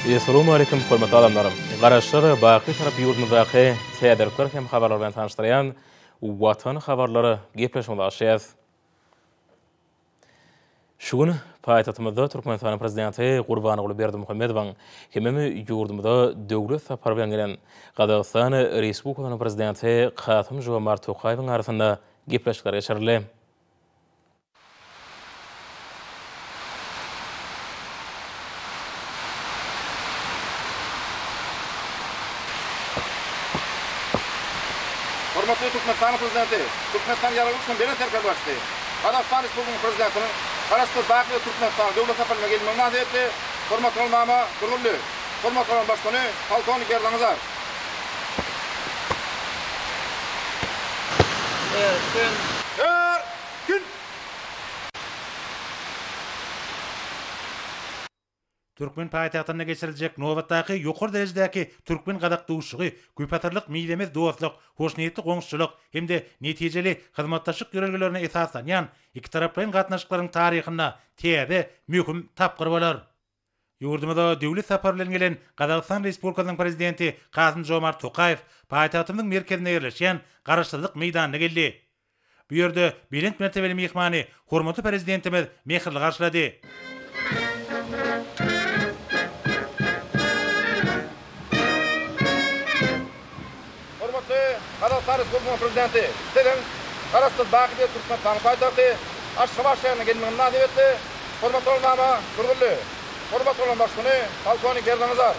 Assalamu alaikum hormatly adamlarym. Garaşlar baqy tarap ýurdumyzdaky täderlikler hem habarlar bilen tanışdyrýan Watan habarlary gepleşmeli aşýas. Şu gün paýtagtymyzda Türkmenistan prezidenti Gurbanguly Berdimuhammedowyň hememi ýurdumyzda döwlet sapary bilen gelen Gazagystan Respublikasynyň prezidenti Kasym Jomart Tokaýewiň arasynda gepleşikler geçirildi. Hormatly Türkmenistan prezidenti, Türkmenistan ýaralýyşynyň beri terkip başdy. Gazagystan Respublikasynyň prezidentiniň Karasty Baky Türkmenistan döwlet saparyna gelmegi münasibetli hormatly ulama guruldy. Hormatly başkany Polkovnik Erdamazar. Türkmen paýtagtyna geçiriljek nowatdaky ýokary derejedäki türkmen gadakdywşygy, güýpatarlyk miýlemez dostlyk, hoşnýetli goňşuluk hemde netijeli hyzmatdaşlyk ýörelgelerine esaslanýan iki taraplaryň gatnaşyklaryň taryhyna täze möhüm tapgyr bolar. Ýurdumyzda döwlet sapary bilen gelen Gazagystan Respublikasynyň prezidenti Kasym Jomart Tokaýew paýtagtymyň merkezine ýerleşýän Garaşsyzlyk meýdanyna geldi. Bu ýerde bilen mertebeli mehmany hormatly prezidentimiz mehirli garşylady. Gazagystan Respublikasynyň prezidenti, Selim Karasty Baky Türkmenistan paýtagty Aşgabat şäherine gelmegi münasibetli hormatly ulama guruldy. Hormatly ulama başkany Polkovnik Erdamazar.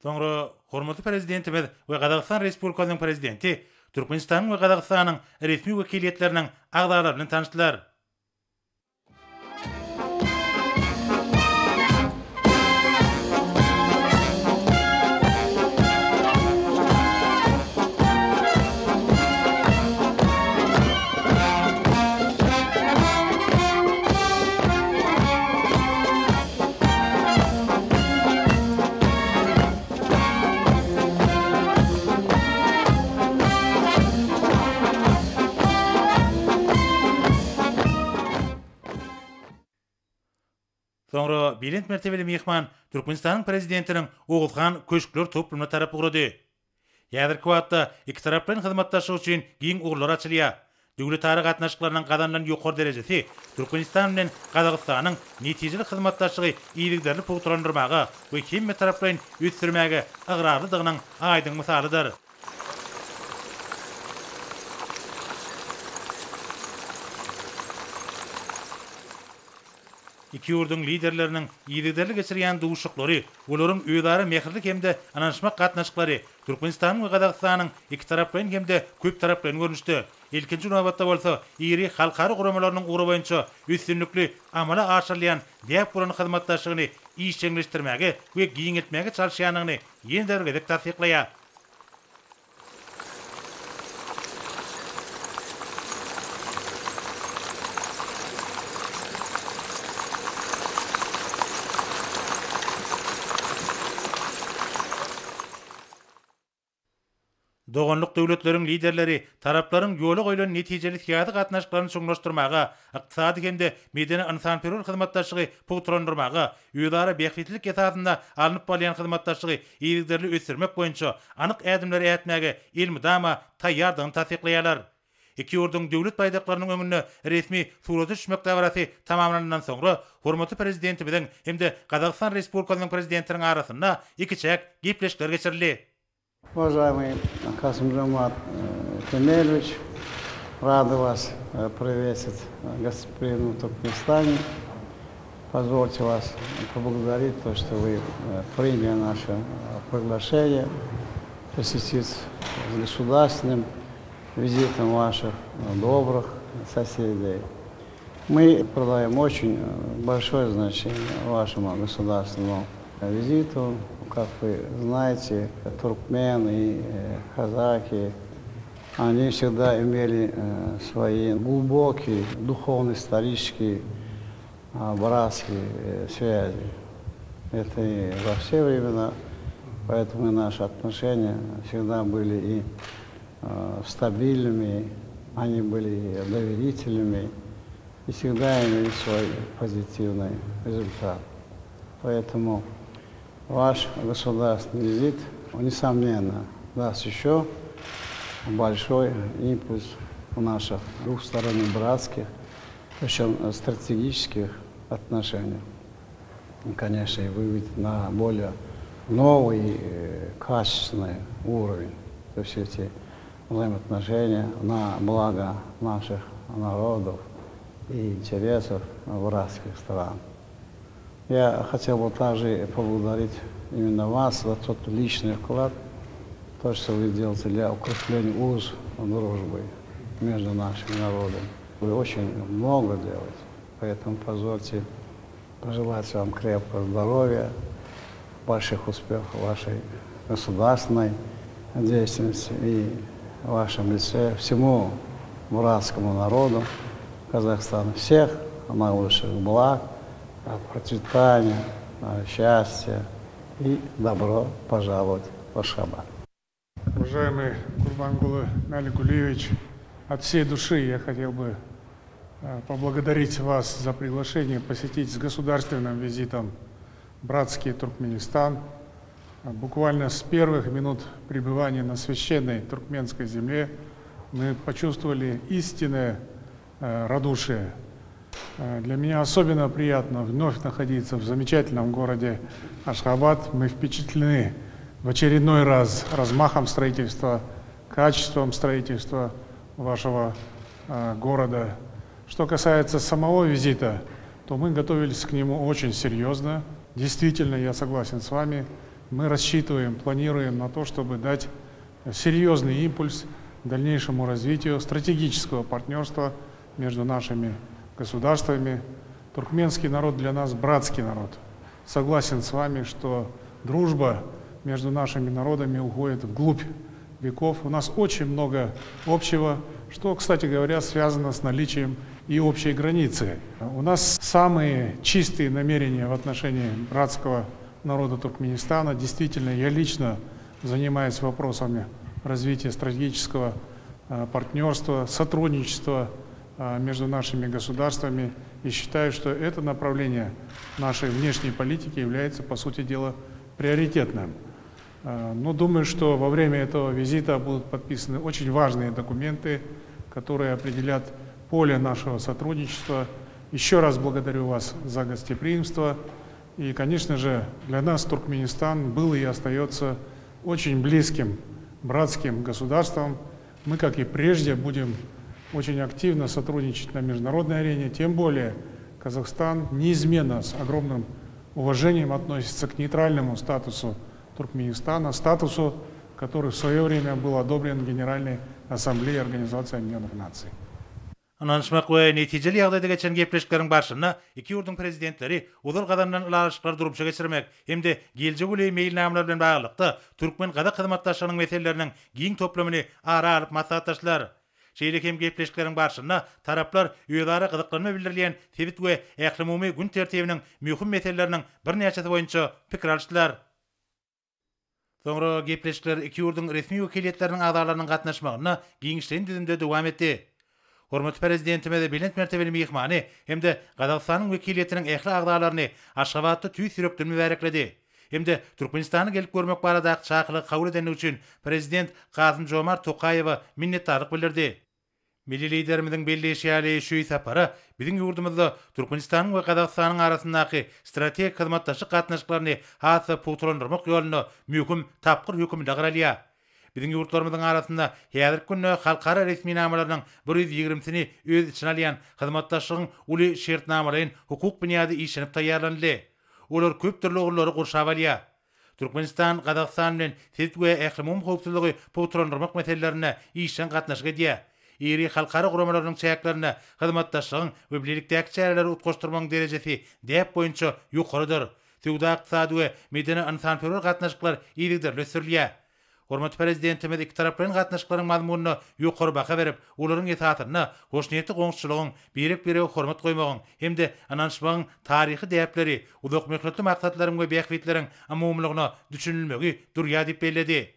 Soňra hormatly prezidentimiz we Gazagystan Respublikasynyň prezidenti Türkmenistan we Gazagystanyň resmi wekiliýetleriniň agdalary bilen tanışdylar. Sonra bilinç mertebeli mehman Türkmenistan'ın prezidentinin Oğuzhan Köşkler toplumuna tarafı kurdu. Ýazir kwatda iki tarapların hyzmatdaşygy üçin giň uğurlar açylýar. Döwlet tarih gatnaşyklarynyň gazanlan ýokary derejesi Türkmenistan bilen Gazagystanyň netijeli hyzmatdaşlygy iýliklerini pogtrandyrmaga we kimme taraplaryň üýtdirmäge agrarlydygynyň aýdyň misalydyr. İki ýurdun liderleriniň ýygyderli geçirýän duşuklary, olaryň öýdary mehirlik hemde ananşmak gatnaşyklary Türkmenistanyň we Gazagystanyň iki taraplaryň hemde köp taraplaryň görnüşdi. İlkinji nowatda bolsa ýeri halkary guramalarynyň uğru boýunça üstünlikli amala aşyrlayan diýip bulan hyzmatdaşlygyny işçileşdirmäge we giň etmäge çalyşýanyny ýene-de gedek tasdiklaýar. Doganlyk döwletleriň liderleri taraplaryň ýoly goýulan netijeli siyasi gatnaşyklaryny soňlaşdyrmaga, ykdysady hemde medeni insan-perwer hyzmatdaşlygy pogtrandyrmaga, öýdary beýiklik esasynda alınıp bolýan hyzmatdaşlygy ýygyderli ösürmek boýunça anyk ädimler ätmäge ilmi-dama taýýardygyny tasdiklaýarlar. Iki ýurdun döwlet baýdaklarynyň öňünde resmi suraty düşmek dawarasy tamamlanandan soňra hormatly prezidentimiň hemde Gazagystan Respublikasynyň prezidentiniň arasynda iki çäk gepleşikler geçirildi. Уважаемый Касым-Жомарт Кемелевич, рады вас приветствовать в гостеприимном Туркменистане. Позвольте вас поблагодарить то, что вы приняли наше приглашение посетить с государственным визитом ваших добрых соседей. Мы придаем очень большое значение вашему государственному визиту. Как вы знаете, туркмены и казаки, они всегда имели свои глубокие духовно-исторические братские связи. Это и во все времена, поэтому наши отношения всегда были и стабильными, они были и доверительными, и всегда имели свой позитивный результат. Поэтому ваш государственный визит, несомненно, даст еще большой импульс в наших двухсторонних братских, причем стратегических отношениях. И, конечно, и выведет на более новый, качественный уровень. То есть эти взаимоотношения на благо наших народов и интересов братских стран. Я хотел бы также поблагодарить именно вас за тот личный вклад, то, что вы делаете для укрепления уз дружбы между нашими народами. Вы очень много делаете, поэтому позвольте пожелать вам крепкого здоровья, больших успехов в вашей государственной деятельности и в вашем лице всему братскому народу Казахстана. Всех наилучших благ, процветания, счастья и добро пожаловать в Ашхабад. Уважаемый Курбангулы Маликулиевич, от всей души я хотел бы поблагодарить вас за приглашение посетить с государственным визитом братский Туркменистан. Буквально с первых минут пребывания на священной туркменской земле мы почувствовали истинное радушие. Для меня особенно приятно вновь находиться в замечательном городе Ашхабад. Мы впечатлены в очередной раз размахом строительства, качеством строительства вашего города. Что касается самого визита, то мы готовились к нему очень серьезно. Действительно, я согласен с вами, мы рассчитываем, планируем на то, чтобы дать серьезный импульс дальнейшему развитию стратегического партнерства между нашими государствами. Туркменский народ для нас братский народ. Согласен с вами, что дружба между нашими народами уходит вглубь веков. У нас очень много общего, что, кстати говоря, связано с наличием и общей границы. У нас самые чистые намерения в отношении братского народа Туркменистана. Действительно, я лично занимаюсь вопросами развития стратегического партнерства, сотрудничества между нашими государствами. И считаю, что это направление нашей внешней политики является, по сути дела, приоритетным. Но думаю, что во время этого визита будут подписаны очень важные документы, которые определят поле нашего сотрудничества. Еще раз благодарю вас за гостеприимство. И, конечно же, для нас Туркменистан был и остается очень близким, братским государством. Мы, как и прежде, будем очень активно сотрудничать на международной арене, тем более Казахстан неизменно с огромным уважением относится к нейтральному статусу Туркменистана, статусу, который в свое время был одобрен Генеральной Ассамблеей Организации Объединенных Наций. Ananışmak we netijeli ýagdaýda geçen gepleşiklerin barşyna iki ýurdun prezidentleri uzal gadamdan ulaşyklar durupça geçirmek hemde geljek uly meýilnameler bilen baglykda Türkmen gada hyzmatdaşlygynyň meselelerini giň toplamyny ara alyp maslahatdaşlar. Şeýle hem gepleşiklerin barşyna taraplar öýdara gyzyklanma bildirýän tebit we ählimumy gün tertibiniň mühim meselelerini bir näçesi boýunça pikir alşdylar. Soňra gepleşikler iki ýurdun resmi wekiliyetleriniň agdalarynyň gatnaşmagyna giňişlen düzümde dowam etdi. Hormat prezidentime bilet mertebeli mehmany hemde Gazagstanyň wekiliýetiniň ähli agdalaryny Aşgabatda tüý sürekdirme berekledi. Hemde Türkmenistany gelip görmek barada çakylyk kabul edeni üçin prezident Kasym-Jomart Tokaýewa minnetdarlyk bildirdi. Milli liderimiziň belleşýäli şu sapary biziň ýurdumyzda Türkmenistanyň we Gazagstanyň arasyndaky strategik hyzmatdaşlyk gatnaşyklaryny hasy puturlandyrmak ýoluna möhüm tapgyr hökümde garalýar. Biziň ýurtlarymyzyň arasynda häzirki günde halkara resmi namalarynyň 120-sini öz içine alýan hyzmatdaşlygyň uly şertnamalaryň hukuk bunyady işlenip taýýarlandy. Olar köp türlü oglary gurşap alýar. Türkmenistan, Gazagstan bilen sert we ählimum howpsuzlygy puturlandyrmak meselelerine işlen gatnaşyk edýär. Iri halkara guramalarynyň çäklaryna hyzmatdaşlygyň we birlikdäki çäreleri utgaşdyrmagyň derejesi däp boýunça ýokarydyr. Tüwda ykdysady we medeni insanperwer gatnaşyklar ýygydyr lösürlýär. Hormat prezidentimiz iki taraplaryň gatnaşyklaryň mazmunyna ýokary baha berip, olaryň etatyna hoşnýetli goňşulygyň berip-bere hormat goýmagyň hemde ananşmagyň taryhy däpleri, uzak möhletli maksatlaryň we beýiklikleriň amumlygyna düşünilmegi durýa diýip belledi.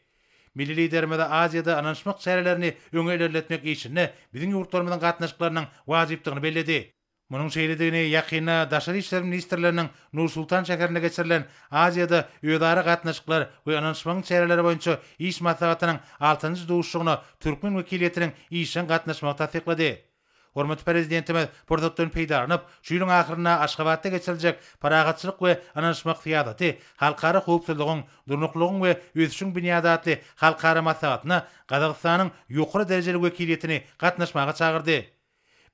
Milli liderimiz Aziýada ananşmak çärelerini öňe ilerletmek işine biziň ýurtlarymyzyň gatnaşyklarynyň wajypdygyny belledi. Munyň şeýledigini ýakyna Daşary işler ministrleriniň Nur-Sultan şäherine geçirilen Aziýada öýdara gatnaşyklar we ananşmagyň çäreleri boýunça iş maslahatynyň 6-njy dowuşygyna Türkmen wekiliýetiniň işen gatnaşmagy tasdiklady. Hormat prezidentimiz portatdan peýdaranyp, şu ýylyň ahyryna Aşgabatda geçiriljek paragatçylyk we ananşmak fiýadaty, halkara howpsuzlygyň, durnuklygyň we özüşiň bunyady halkara maslahatyna Gazagstanyň ýokary derejeli wekiliýetini gatnaşmaga çagyrdy.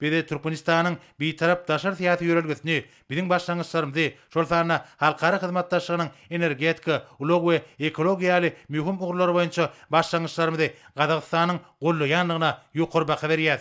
Bede Türkmenistanyň bir tarap daşar syýasy ýörelgesini, biziň başlangyçlarymyzy, şol sana halkara hyzmatdaşlygynyň energetika, ulug we ekologiýaly mühim ugrulary boýunça başlangyçlarymyzy Gazagstanyň gollaýanlygyna ýokary baha berýär.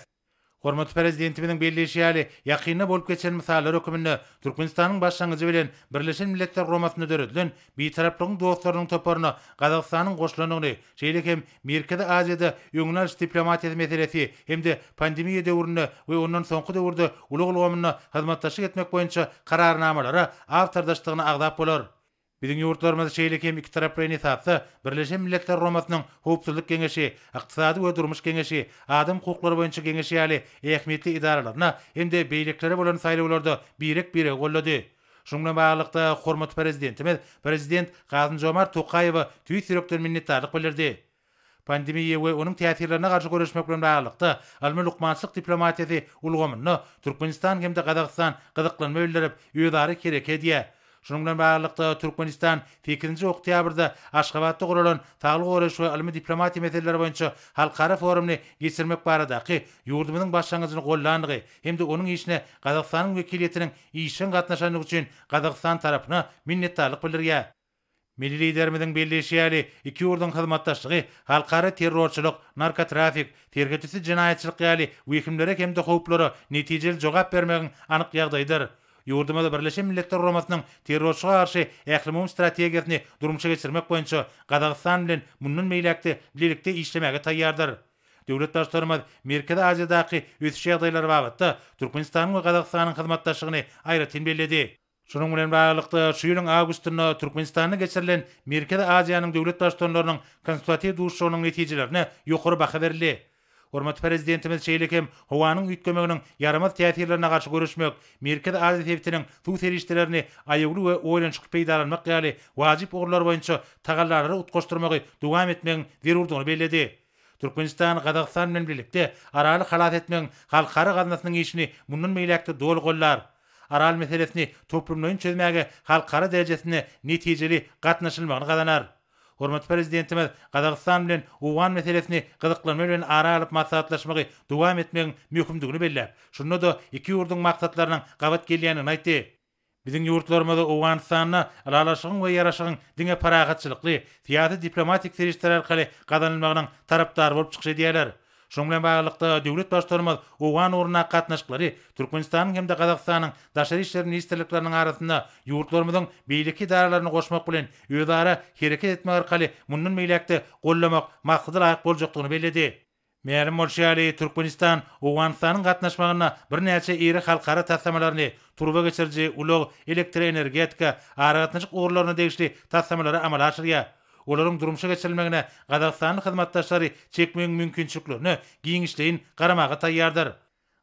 Hormat prezidentimiziň belleşýäli ýakyna bolup geçen misallar höküminde Türkmenistanyň başlangyjy bilen Birleşen Milletler Guramasyna döredilen bir taraplygyň dostlarynyň toparyna Gazagstanyň goşulanyny, şeýle hem Merkezi Aziýada öňünäç diplomatiýa meselesi hemde pandemiýa döwründe we ondan soňky döwürde ulug-ulgamyna hyzmatdaşlyk etmek boýunça kararnamalara awtardaşlygyna agdap bolar. Biziň ýurtlarymyz şeýle hem iki taraplyň esasy Birleşen Milletler Guramasynyň howpsuzlyk geňeşi, ykdysady we durmuş geňeşi, adam hukuklary boýunça geňeşi ýaly ähmiýetli idaralaryna hemde beýliklere bolan saýlawlarda birek-bire gollady. Şoňa bilen baglykda hormat prezidentimiz prezident Kasym-Jomart Tokaýewa tüý sürekden minnetdarlyk bildirdi. Pandemiýa we onuň täsirlerine garşy görüşmek bilen baglykda almy lukmançylyk diplomatiýasy ulgamyny Türkmenistan hemde Gazagstan gyzyklanma bildirip ýödary kerek edýär. Şonuň bilen baglykda Türkmenistan 8-nji oktýabrda Aşgabatda guralan taglyk görüş we almy diplomatiýa meseleleri boýunça halkara forumny geçirmek baradaky ýurdumyzyň başlangyjyny gollandygy hemde onuň işine Gazagstanyň wekiliýetiniň işen gatnaşanlygy üçin Gazagstan tarapyna minnetdarlyk bildirýär. Milli liderimiziň belleşýäli iki ýurdun hyzmatdaşlygy halkara terrorçylyk, narkotrafik, tergetisi jinaýatçylyk ýaly wekimlere hemde howplary netijeli jogap bermegiň anyk ýagdaýdyr. Ýurdumyzda Birleşen Milletler Guramasynyň terrorçyga garşy ählimum strategiýasyny durmuşa geçirmek boýunça Gazagstan bilen mundan meýlekde birlikde işlemege taýýardyr. Döwlet başlarymyz Merkezi Aziýadaky ösüş ýagdaýlary bagatda Türkmenistanyň we Gazagstanyň hyzmatdaşlygyny aýratyn belledi. Şonuň bilen baglykda şu ýylyň awgustynda Türkmenistana geçirilen Merkezi Aziýanyň döwlet başlarlarynyň konsultativ duşugynyň netijelerini ýokary baha berildi. Hormat prezidentimiz şeýlekem howanyň üýtgemeginiň yaramaz täsirlerine garşy görüşmek, Merkez Aziýa Sebitiniň suw serişdelerini aýagly we oýlançyk peýdalanmak ýaly wajyp ogurlar boýunça tagallarary utgaşdyrmagy dowam etmegiň zerurdygyny bellädi. Türkmenistan Gazaqstan bilen birlikde araly halat etmegiň halkara gaznasynyň işini mundan meýlekde dol gollar. Aral meselesini toplumlaryň çözmäge halkara derejesinde netijeli gatnaşylmagyny gazanar. Hormat prezidentimiz Gazaqstan bilen Uwan meselesini gyzyklanma bilen ara alyp maslahatlaşmagy dowam etmegiň möhümdigini belläp, şunda da iki ýurduň maksatlarynyň gabat gelýänini aýtdy. Biziň ýurtlarymyzda Uwanstanyna aralaşygyň we ýaraşygyň diňe paragatçylykly, tiýady diplomatik serişler arkaly gazanylmagynyň tarapdary bolup çykýar diýerler. Şoň bilen baglykda döwlet başlarymyz Uwan uruna gatnaşyklary Türkmenistanyň hem de Gazaqstanyň daşary işleri ministrlikleriniň arasynda ýurtlarymyzyň beýleki daralaryny goşmak bilen öýdara hereket etmek arkaly mundan meýlekde gollamak maksady laýyk boljakdygyny bellädi. Mälim bolşaly Türkmenistan Uwanstanyň gatnaşmagyna bir näçe iri halkara tassamalaryny turba geçirji ulug elektr energetika aragatnaşyk ogurlaryna degişli tassamalary amala aşyrýar. Olaryň durmuşa geçirilmegine Gazaqstanyň hyzmatdaşlary çekmegiň mümkinçiliklerini giňişleýin garamaga taýýardyr.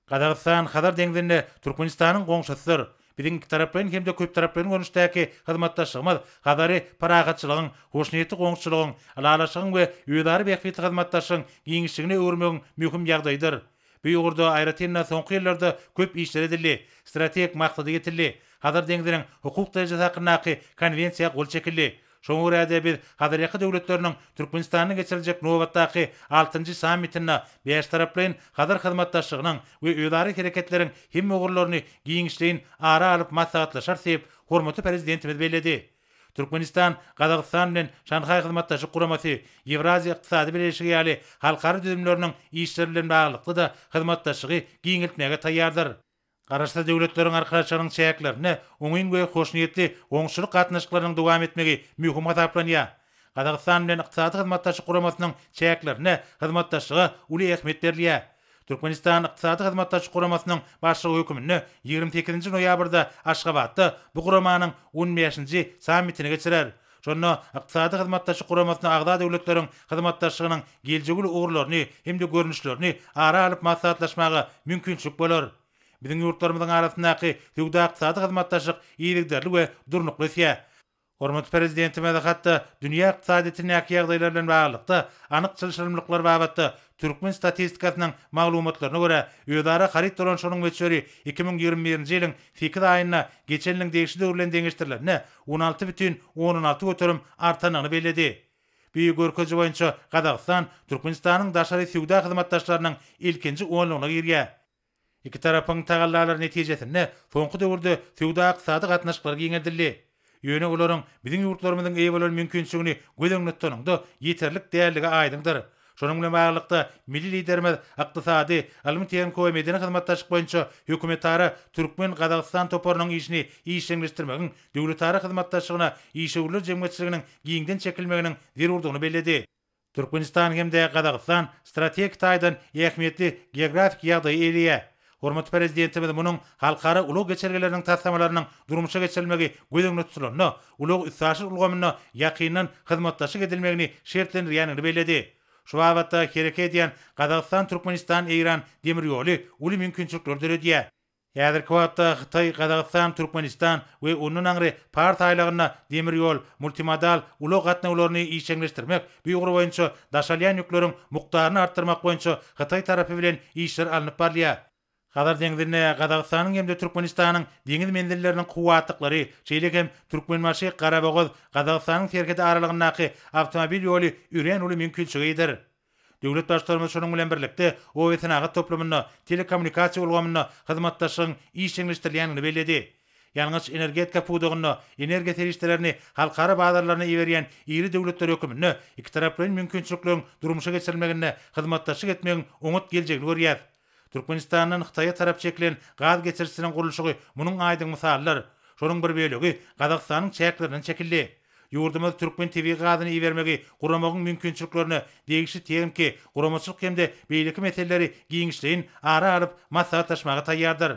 Gazaqstan Hadar deňizinde Türkmenistanyň goňşusydyr. Biziň iki taraplaryň hem de köp taraplaryň görnüşdäki hyzmatdaşlygymyz Hadary paragatçylygyň, hoşnýetli goňşulygyň, alalaşygyň we öýdary bähbetli hyzmatdaşygyň giňişligine öwürmegiň möhüm ýagdaýdyr. Bu ýurda aýratynda soňky ýyllarda köp işler edildi, strategik maksady ýetildi. Hadar deňiziniň hukuk derejesi hakynaky konwensiýa gol çekildi. Şoň urada biz hadaryaky döwletleriniň Türkmenistanyň geçiriljek nowatdaky 6-njy sammitine beş taraplyň hadar hyzmatdaşlygynyň we öýdary hereketleriň hem ogurlaryny giňişleýin ara alyp maslahatlaşar sebäp hormatly prezidentimiz bellädi. Türkmenistan Gazaqstan bilen Şanhay hyzmatdaşlyk guramasy Ewraziýa ykdysady birleşigi ýaly halkara düzümleriniň işleri bilen baglykly da hyzmatdaşlygy giňiltmäge taýýardyr. Garaşda döwletleriň arkaçynyň çäklerini oňyn we hoşnýetli oňşulyk gatnaşyklarynyň dowam etmegi möhüm hasaplanýar. Gazaqstan bilen ykdysady hyzmatdaşlyk guramasynyň çäklerini hyzmatdaşlyga uly ähmiýet berilýär. Türkmenistan ykdysady hyzmatdaşlyk guramasynyň başlygy hökümini 28-nji noýabrda Aşgabatda bu guramanyň 15-nji sammitine geçirer. Şonda ykdysady hyzmatdaşlyk guramasyna agda döwletleriň hyzmatdaşlygynyň geljegi ogurlaryny hem de görnüşlerini ara alyp maslahatlaşmagy mümkinçilik bolar. Biziň ýurtlarymyzyň arasyndaky töwda ykdysady hyzmatdaşlyk ýerlikderli we durnukly ýa. Hormatly prezidentimiz hatda dünýä ykdysadynyň ýagdaýlary bilen baglykda anyk çylşyrmlyklar babatda Türkmen statistikasynyň maglumatlaryna görä öýdara harit bolan şonuň meçleri 2021-nji ýylyň 8 aýyna geçenliň degişli döwrlen deňişdirlerini 16,16 götürüm artanyny bellädi. Bu görkeji boýunça Gazaqstan Türkmenistanyň daşary söwda hyzmatdaşlarynyň ilkinji 10-lygyna girýär. İki tarapyň tagallarlar netijesinde soňky döwürde söwda ykdysady gatnaşyklar giňedildi. Ýöne olaryň biziň ýurtlarymyzyň eýwelin mümkinçiligini gözeňde tutanyňda ýeterlik däerligi aýdyňdyr. Şonuň bilen baglykda milli liderimiz ykdysady Almatiýan köýmedini hyzmatdaşlyk boýunça hökümetara Türkmen Gazaqstan toparynyň işini işleňdirmegiň döwletara hyzmatdaşlygyna işegler jemgyýetçiliginiň giňden çekilmeginiň zerurdygyny bellädi. Türkmenistan hem de Gazaqstan strategik taýdan ähmiýetli geografik ýagdaý elýär. Hormatly prezidentimiz munyň halkara ulug geçergeleriniň tassamalarynyň durmuşa geçirilmegi gözeňde tutulanyny, ulug üssaşy ulgamyny ýakynyň hyzmatdaşlyk edilmegini şertlendirýänini bellädi. Şu wagtda hereket edýän Gazaqstan, Türkmenistan, Iran demir ýoly uly mümkinçilikler döredýär. Häzirki wagtda Hytaý, Gazaqstan, Türkmenistan we onuň aňry partiýalaryna demir ýol, multimodal ulug gatnawlaryny işleňdirmek, bu ýoly boýunça daşalýan ýükleriň mukdaryny artdyrmak boýunça Hytaý tarapy bilen işler alınıp barýar. Hadar deňizinde Gazaqstanyň hem de Türkmenistanyň deňiz mendilleriniň kuwatlyklary, şeýlekem Türkmenmaşy, Garabogoz, Gazaqstanyň serketi aralygyndaky awtomobil ýoly üren uly mümkinçiligidir. Döwlet başlarymyz şonuň bilen birlikde o etnagat toplumyny, telekommunikasiýa ulgamyny hyzmatdaşlygyň işleňdirýänini bellädi. Ýalňyş energetika pudugyny, energiýa serişdelerini halkara bazarlaryna iwerýän iri döwletler hökümini iki taraplyň mümkinçilikleriň durmuşa geçirilmegine hyzmatdaşlyk etmegiň umut geljegini görýär. Türkmenistanyň Hytaýa tarap çekilen gaz geçirisiniň gurulşygy munyň aýdyň misallar. Şonuň bir bölegi Gazaqstanyň çäklerinden çekildi. Ýurdumyz Türkmen TV gazyny iwermegi guramagyň mümkinçiliklerini degişli terimki guramaçylyk hem de beýleki meseleleri giňişleýin ara alyp maslahatlaşmaga taýýardyr.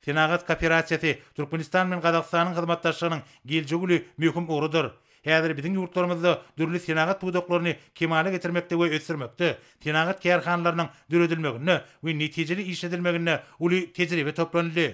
Senagat kooperasiýasy Türkmenistan bilen Gazaqstanyň hyzmatdaşlygynyň geljegi möhüm urudur. häzir biziň ýurtlarymyzda dürli senagat budaklaryny kemale getirmekde we ösürmekde, senagat kärhanlarynyň düredilmegine we netijeli iş edilmegine uly tejribe toplandy.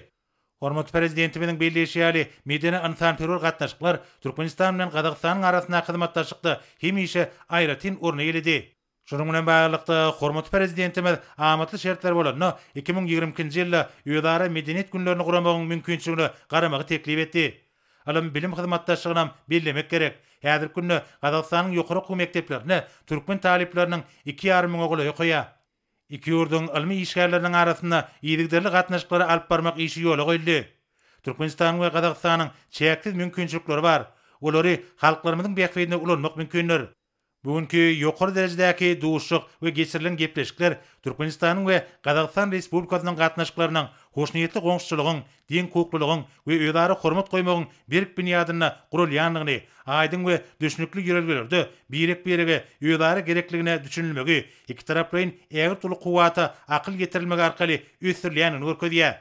Hormat prezidentimiň belleşýäli medeni ansanperwer gatnaşyklar Türkmenistan bilen Gazagstanyň arasyna hyzmatdaşykda hem işe aýratyn urny eledi. Şonuň bilen baglykda hormat prezidentimiz amatly şertler bolanyny 2022-nji ýylda ýödara medeniýet günlerini guramagyň mümkinçiligini garamagy teklip etdi. Alam bilim hyzmatdaşlygynam bellemek gerek. Häzirki günde Gazagstanyň ýokary okuw mekdeplerine türkmen talipleriniň 2,5 mиň oguly okuýar. İki ýurdun ilmi işgärleriniň arasynda ýygyderli gatnaşyklary alyp barmak işi ýola goýuldy. Türkmenistan we Gazagstanyň çeksiz mümkinçilikleri bar. Olary halklarymyzyň bähbetine ulanmak mümkindir. Bugünkü ýokary derejedäki duşuk we geçirilen gepleşikler Türkmenistanyň we Gazagystan Respublikasynyň gatnaşyklarynyň hoşnýetli goňşuçylygyň, din hukuklygyň we öýdary hormat goýmagyň berk binýadyna gurulýanlygyny, aýdyň we düşnükli ýörelgelerde birek berege öýdary gerekligine düşünilmegi, iki taraplaryň ägir tuly kuwata akyl getirilmegi arkaly ösürilýäni görkezýär.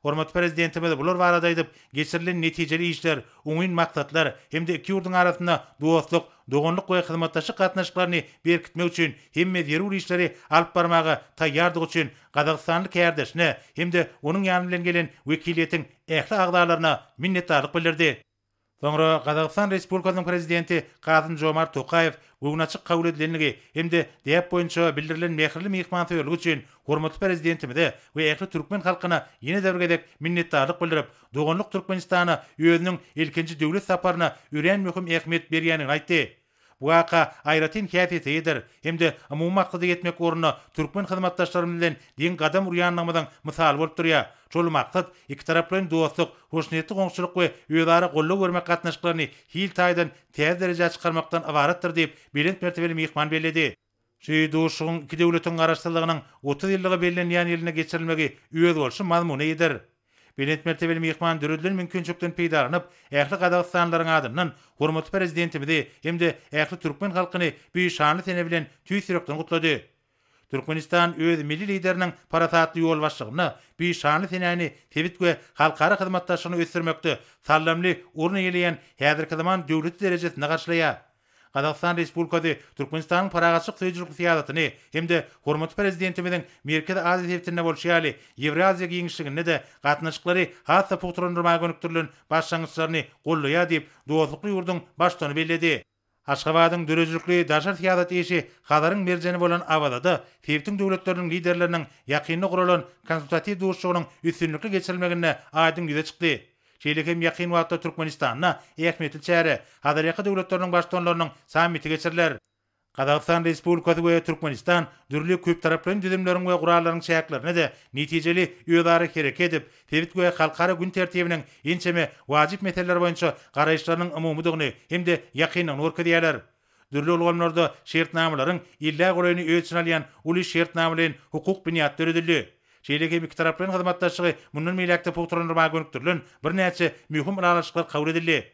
Hormat prezidentimiz bular barada aýdyp, geçirilen netijeli işler, oňyn maksatlar hemde iki ýurduň arasynda dostluk, dogonluk we hyzmatdaşyk gatnaşyklaryny berkitmek üçin hemme zerur işleri alyp barmagy taýýardyk üçin Gazagstanly kärdeşine hemde onuň ýanyna bilen gelen wekiliýetiň ähli agdalaryna minnetdarlyk bildirdi. Soňra Gazagstan Respublikasynyň prezidenti Kasym-Jomart Tokaýew bugün açyk kabul edilenligi hemde diýip boýunça bildirilen mehirli mehmançyligi üçin hormatly prezidentimize we ähli türkmen halkyna ýene däwregedek minnetdarlyk bildirip, dogonluk Türkmenistana özüniň ilkinji döwlet saparyna üren möhüm ähmiýet berýänini aýtdy. Bu waka aýratyn häsiýetidir. Hemde umumy maksady etmek ornuna türkmen hyzmatdaşlary bilen diň gadam urýanlygynyň misaly bolup durýar. Şol maksat iki taraplaryň dostluk, hoşnýetli goňşulyk we öýdary gollap görmek gatnaşyklaryny hil taýdan täze derejede çykarmakdan abaratdyr diýip bilen mertebeli mehman belledi. Şu duşuň iki döwletiň garaşdyrlygynyň 30 ýyllygy bellenýän ýylyna geçirilmegi öýüz bolşy mazmunydyr. Bilet mertebeli mehman düredilen mümkinçilikden peýdaranyp, ähli Gazagstanlaryň adyndan hormatly prezidentimizi hemde ähli türkmen halkyny bir şanly sene bilen tüýsürekden gutlady. Türkmenistan öz milli lideriniň parasatly ýol başlygyny, bir şanly senäni tebit we halkara hyzmatdaşlygyny ösürmekde sallamly urny ýeleýän häzirki zaman döwlet derejesinde garşylaýar. Gazagystan Respublikasy Türkmenistanyň paragaçyk söýjülük siýasatyny hemde hormatly prezidentimiziň Merkez Aziýa sebitinde bolşýaly Ewraziýa giňişliginde de gatnaşyklary hassa putrandyrmaga gönükdirilen başlangyçlaryny gollaýar diýip dostlukly ýurdun başlygyny belledi. Aşgabatyň dörejlikli daşar siýasat işi Hazaryň merjeni bolan Abadada sebitiň döwletleriniň liderleriniň ýakyny guralan konsultativ duşugynyň üstünlikli geçirilmegine aýdym ýüze çykdy. Şeýlekem ýakyn wagtda Türkmenistana ähmiýetli çäre Hazaryň döwletleriniň başdanlarynyň sammiti geçiriler. Gazagstan Respublikasy we Türkmenistan dürli köp taraply düzümleriň we gurallaryň şäherlerini de netijeli ýödary hereket edip, tebit we halkara gün tertibiniň ençeme wajyp meseleler boýunça garaýşlarynyň umumydygyny hemde ýakynyň görkezýärler. Dürli ulgamlarda şertnamalaryň illa goraýyny ölçüne alýan uly şertnamalaryň hukuk binýat düredildi. Şeýleki iki taraplaryň hyzmatdaşlygy mundan meýlekde putrandyrmaga gönükdirilen bir näçe möhüm aralaşyklar kabul edildi.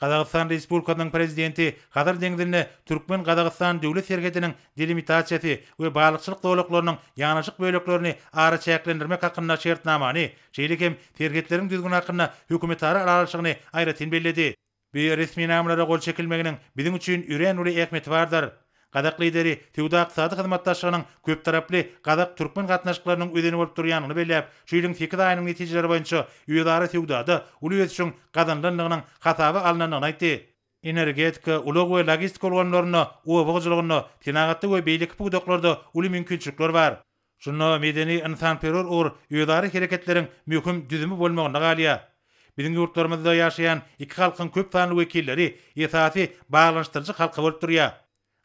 Gazagstan Respublikasynyň prezidenti Hazar deňdilini Türkmen Gazagstan döwlet herketiniň delimitatsiýasy we baglykçylyk dowlaklarynyň ýanaşyk böleklerini ara çäklendirmek hakynda şertnamany, şeýlekem herketleriň düzgün hakynda hökümetara araşygyny aýratyn belledi. Bu resmi namlara gol çekilmeginiň biziň üçin üren uly ähmiýeti bardyr. Gazak lideri Tewdak Sadyk hyzmatdaşlygynyň köp taraply Gazak türkmen gatnaşyklarynyň ödeni bolup durýanyny belläp, şu ýylyň 8 aýynyň netijeleri boýunça ýödary Tewdada uly öz üçin gazanlanlygynyň hasaby alnanyny aýtdy. Energetika, ulug we logistik bolganlaryna, owagyjylygyna, tenagatda we beýlik bugdaklarda uly mümkinçilikler bar. Şunu medeni insanperwer or ýödary hereketleriň möhüm düzümi bolmagyna galýar. Biziň ýurtlarymyzda ýaşaýan iki halkyň köp sanly wekilleri esasy baglanşdyrjy halka bolup durýar.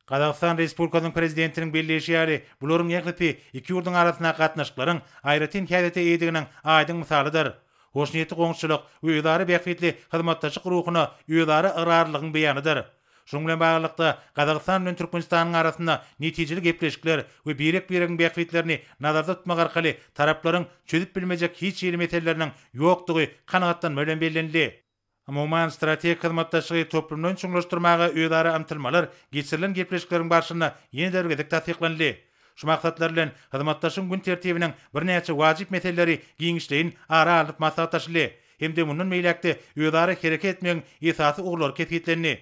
Gazagstan Respublikasynyň prezidentiniň belleşýäri bularyň ýaklypy iki ýurduň arasyna gatnaşyklaryň aýratyn häsiýete eýdiginiň aýdyň misalydyr. Hoşnýetli goňşulyk we öýdary bähbetli hyzmatdaşlyk ruhyna öýdary yrarlygyň beýanydyr. Şoň bilen baglykda Gazagstan bilen Türkmenistanyň arasynda netijeli gepleşikler we birek-biregiň bähbetlerini nazarda tutmak arkaly taraplaryň çözüp bilmejek hiç ýeri meseleleriň ýokdugy kanagatdan bilen bellendi. Umuman strategik hyzmatdaşlygy toplumdan çuňlaşdyrmaga öýdary amtylmalar geçirilen gepleşikleriň barşyna ýene dergedek tasdiklandy. Şu maksatlar bilen hyzmatdaşyň gün tertibiniň bir näçe wajyp meseleleri giňişleýin ara alyp maslahatlaşyly. Hemde mundan meýlekde öýdary hereket etmegiň esasy uglary ketgitlendi.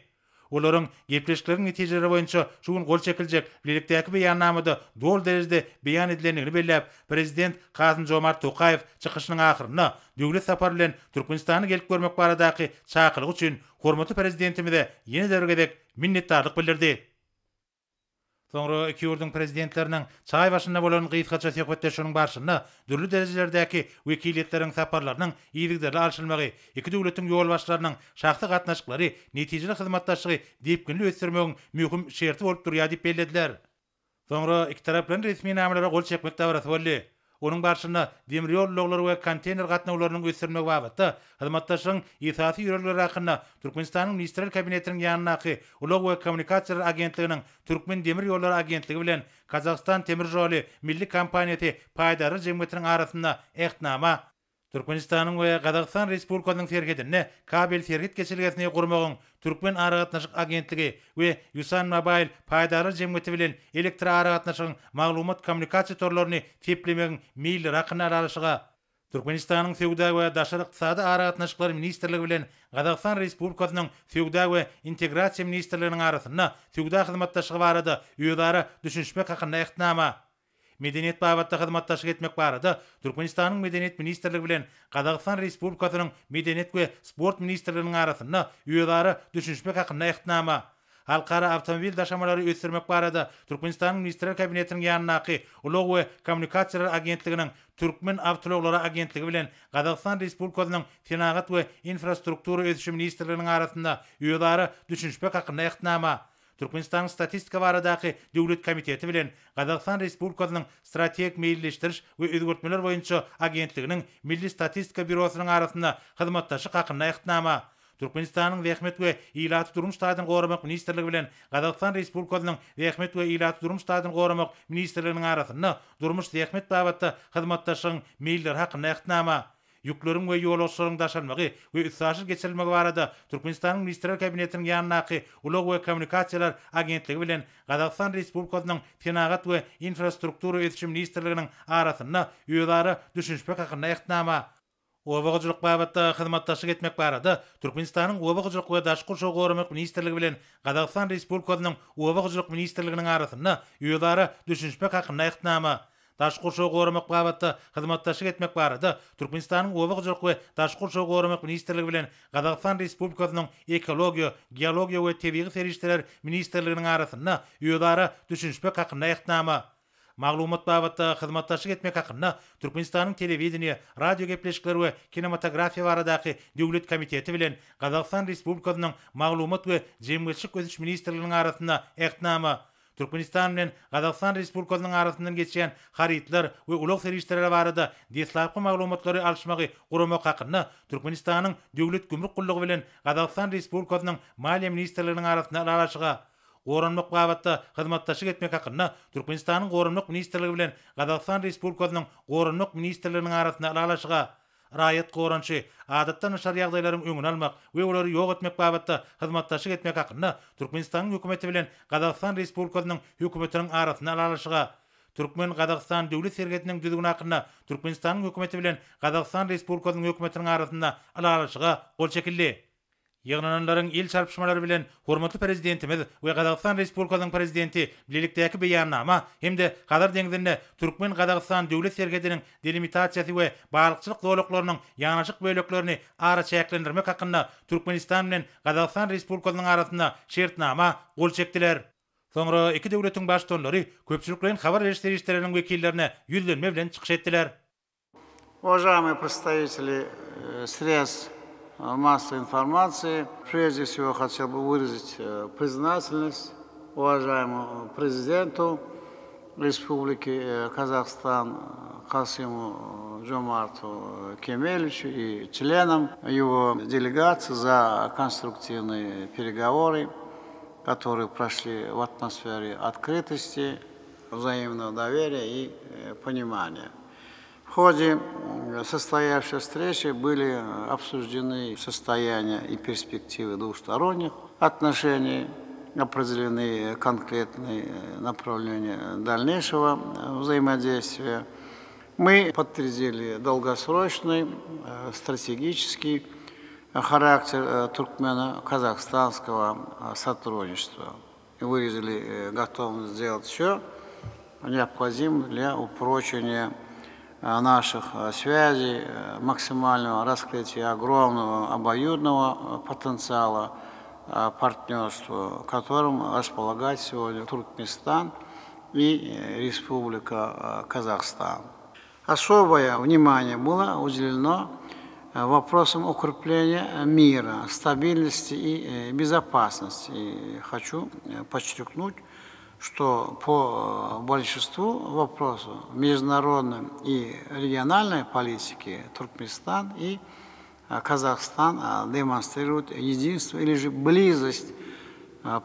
olaryň gepleşikleriniň netijeleri boýunça şugun gol çekiljek birlikdäki beýannamada dol derejede beýan edilendigini belläp, prezident Kasym-Jomart Tokaýew çykyşynyň ahyrynda döwlet sapary bilen Türkmenistany gelip görmek baradaky çakylyk üçin hormatly prezidentimize ýene dergedek minnetdarlyk bildirdi. Soňra iki ýurdun prezidentleriniň çay başynda bolan gysgaça söhbetleşiginiň barşynda dürli derejelerdäki wekilletleriň saparlarynyň ýygyderli alşylmagy, iki döwletiň ýol başlarynyň şahsy gatnaşyklary, netijeli hyzmatdaşlygy diýipkinli ösdürmegiň mühim şerti bolup durýar diýip bellädiler. Soňra iki tarap bilen resmi nämeleri gol çekmek dabarasy boldy. Onun barşynda demir ýol we konteyner gatnawlarynyň ösdürmegi babatda hyzmatdaşlygyň esasy ýöregleri hakynda Türkmenistanyň ministrler kabinetiniň ýanynaky Ulug we Kommunikasiýalar agentliginiň Türkmen demir ýollary agentligi bilen Kazakystan temir ýoly milli kompaniýasy paýdary jemgyýetiniň arasynda ehtnama Türkmenistanyň we Kazakystan Respublikasynyň serhedine kabel serhed geçilgesini gurmagyň Türkmen aragatnaşyk agentligi we Yusan Mobile paýdary jemgyýeti bilen elektr aragatnaşygyň maglumat kommunikasiýa torlaryny teplemegiň meýil rakyna alşyga Türkmenistanyň Sewda we daşary ykdysady aragatnaşyklary ministrligi bilen Kazakystan Respublikasynyň Sewda we integrasiýa ministrliginiň arasynda Sewda hyzmatdaşlygy barada ýödara düşünşmek hakynda ehtnama Medeniyet babatda hyzmatdaşlyk etmek barada Türkmenistanyň Medeniyet ministrligi bilen Kazakystan Respublikasynyň Medeniyet we sport ministrliginiň arasynda ýödara düşünşmek hakynda ehtnama halkara avtomobil daşamalary ösdürmek barada Türkmenistanyň ministrler kabinetiniň ýanynaky Ulug we Kommunikasiýalar agentliginiň Türkmen Awtologlara agentligi bilen Kazakystan Respublikasynyň Senagat we infrastruktura ösüşi ministrliginiň arasynda ýödara düşünşmek hakynda ehtnama Türkmenistanyň statistika baradaky döwlet komiteti bilen Kazakystan Respublikasynyň strategik meýilleşdiriş we özgörtmeler boýunça agentliginiň Milli Statistika Bürosynyň arasynda hyzmatdaşlyk hakynda ehtnama Türkmenistanyň Wehmet we Ýylaty durmuş taýdan goramak ministrligi bilen Kazakystan Respublikasynyň Wehmet we Ýylaty durmuş taýdan goramak ministrliginiň arasynda durmuş wehmet babatda hyzmatdaşlygyň meýilleri hakynda ehtnama Yükleriň we ýolbaşçylaryň daşanmagy we üssaşyl geçirilmegi barada Türkmenistanyň ministrler kabinetiniň ýanynaky Ulug we Kommunikasiýalar agentligi bilen Kazakystan Respublikasynyň Senagat we infrastruktura ösüşi ministrliginiň arasynda ýödara düşünşmek hakynda ehtnama Owagyjylyk babatda hyzmatdaşlyk etmek barada Türkmenistanyň Owagyjylyk we daşky şow goramak ministrligi bilen Kazakystan Respublikasynyň Owagyjylyk ministrliginiň arasynda ýödara düşünşmek hakynda ehtnama Daşky şow goramak babatda hyzmatdaşlyk etmek barada Türkmenistanyň Owagyjylyk we daşky şow goramak ministrligi bilen Kazakystan Respublikasynyň Ekologiýa, Geologiýa we Tebigy serişler ministrliginiň arasynda ýödara düşünşmek hakynda ehtnama Maglumat babatda hyzmatdaşlyk etmek hakynda Türkmenistanyň telewizioniýa, radio gepleşikleri we kinematografiýa baradaky döwlet komiteti bilen Kazakystan Respublikasynyň maglumat we jemgyýetçilik ösüş ministrliginiň arasynda ehtnama Türkmenistan bilen Kazakystan Respublikasynyň arasyndan geçýän haritler we ulug serişler barada deslapky maglumatlary alşmagy guramak hakynda Türkmenistanyň döwlet gümrük gullugy bilen Kazakystan Respublikasynyň Maliýa ministrliginiň arasynda araşyga goranmak babatda hyzmatdaşlyk etmek hakynda Türkmenistanyň goranmak ministrligi bilen Kazakystan Respublikasynyň goranmak ministrliginiň arasynda araşyga raýat gorançy adatda naşar ýagdaýlaryň öňüni almak we olary ýok etmek babatda hyzmatdaşlyk etmek hakynda Türkmenistanyň hökümeti bilen Kazakystan Respublikasynyň hökümetiniň arasynda araşyga Türkmen Kazakystan döwlet serhediniň düzgün hakynda Türkmenistanyň hökümeti bilen Kazakystan Respublikasynyň hökümetiniň arasynda araşyga gol çekildi. Ýygnananlaryň il çarpışmalary bilen hormatly prezidentimiz we Kazakystan Respublikasynyň prezidenti birlikdäki beýannama hemde Hazar deňizinde Türkmen Kazakystan döwlet serhediniň delimitatsiýasy we balykçylyk zowlaklarynyň ýanaşyk böleklerini ara çäklendirmek hakynda Türkmenistan bilen Kazakystan Respublikasynyň arasynda şertnama gol çekdiler. Soňra iki döwletiň başçylary köpçüliklerin habar berişleriniň wekillerine ýüzlenme bilen çykyş etdiler. Уважаемые представители средств массовой информации, прежде всего хотел бы выразить признательность уважаемому президенту Республики Казахстан Касыму-Жомарту Кемелевичу и членам его делегации за конструктивные переговоры, которые прошли в атмосфере открытости, взаимного доверия и понимания. В ходе состоявшейся встречи были обсуждены состояние и перспективы двусторонних отношений, определены конкретные направления дальнейшего взаимодействия. Мы подтвердили долгосрочный, стратегический характер туркмено-казахстанского сотрудничества и выразили готовность сделать все необходимое для упрочения наших связей, максимального раскрытия огромного обоюдного потенциала партнерства, которым располагает сегодня Туркменистан и Республика Казахстан. Особое внимание было уделено вопросам укрепления мира, стабильности и безопасности. И хочу подчеркнуть, что по большинству вопросов международной и региональной политики Туркменистан и Казахстан демонстрируют единство или же близость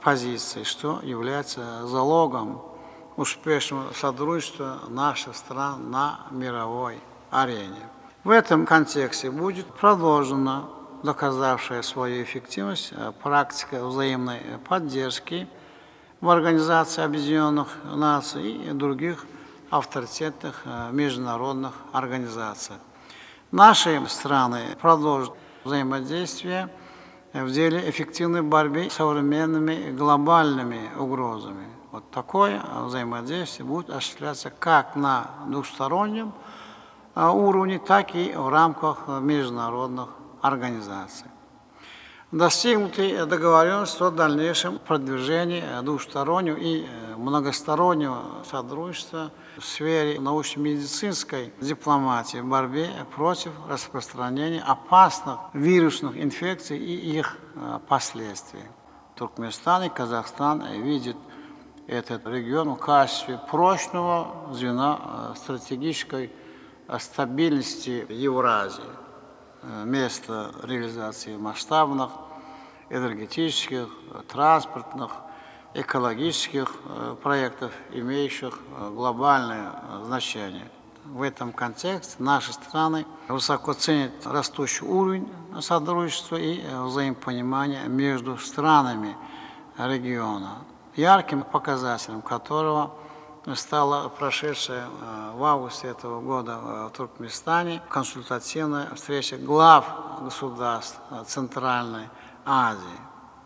позиций, что является залогом успешного сотрудничества наших стран на мировой арене. В этом контексте будет продолжена доказавшая свою эффективность практика взаимной поддержки в Организации Объединенных Наций и других авторитетных международных организациях. Наши страны продолжат взаимодействие в деле эффективной борьбы с современными глобальными угрозами. Вот такое взаимодействие будет осуществляться как на двухстороннем уровне, так и в рамках международных организаций. Достигнуты договоренности о дальнейшем продвижении двустороннего и многостороннего сотрудничества в сфере научно-медицинской дипломатии, в борьбе против распространения опасных вирусных инфекций и их последствий. Туркменистан и Казахстан видят этот регион в качестве прочного звена стратегической стабильности Евразии, место реализации масштабных энергетических, транспортных, экологических проектов, имеющих глобальное значение. В этом контексте наши страны высоко ценят растущий уровень сотрудничества и взаимопонимания между странами региона, ярким показателем которого стала прошедшая в августе этого года в Туркменистане консультативная встреча глав государств Центральной Азии.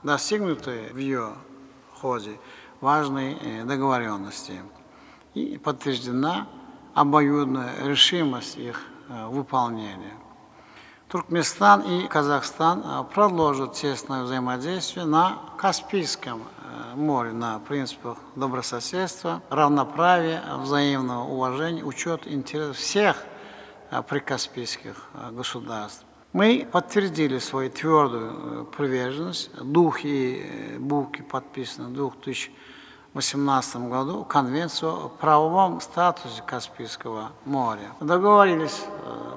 Достигнутые в ее ходе важные договоренности и подтверждена обоюдная решимость их выполнения. Туркменистан и Казахстан продолжат тесное взаимодействие на Каспийском море на принципах добрососедства, равноправия, взаимного уважения, учет интересов всех прикаспийских государств. Мы подтвердили свою твердую приверженность, дух и буквы подписаны в 2018 году Конвенцию о правовом статусе Каспийского моря. Договорились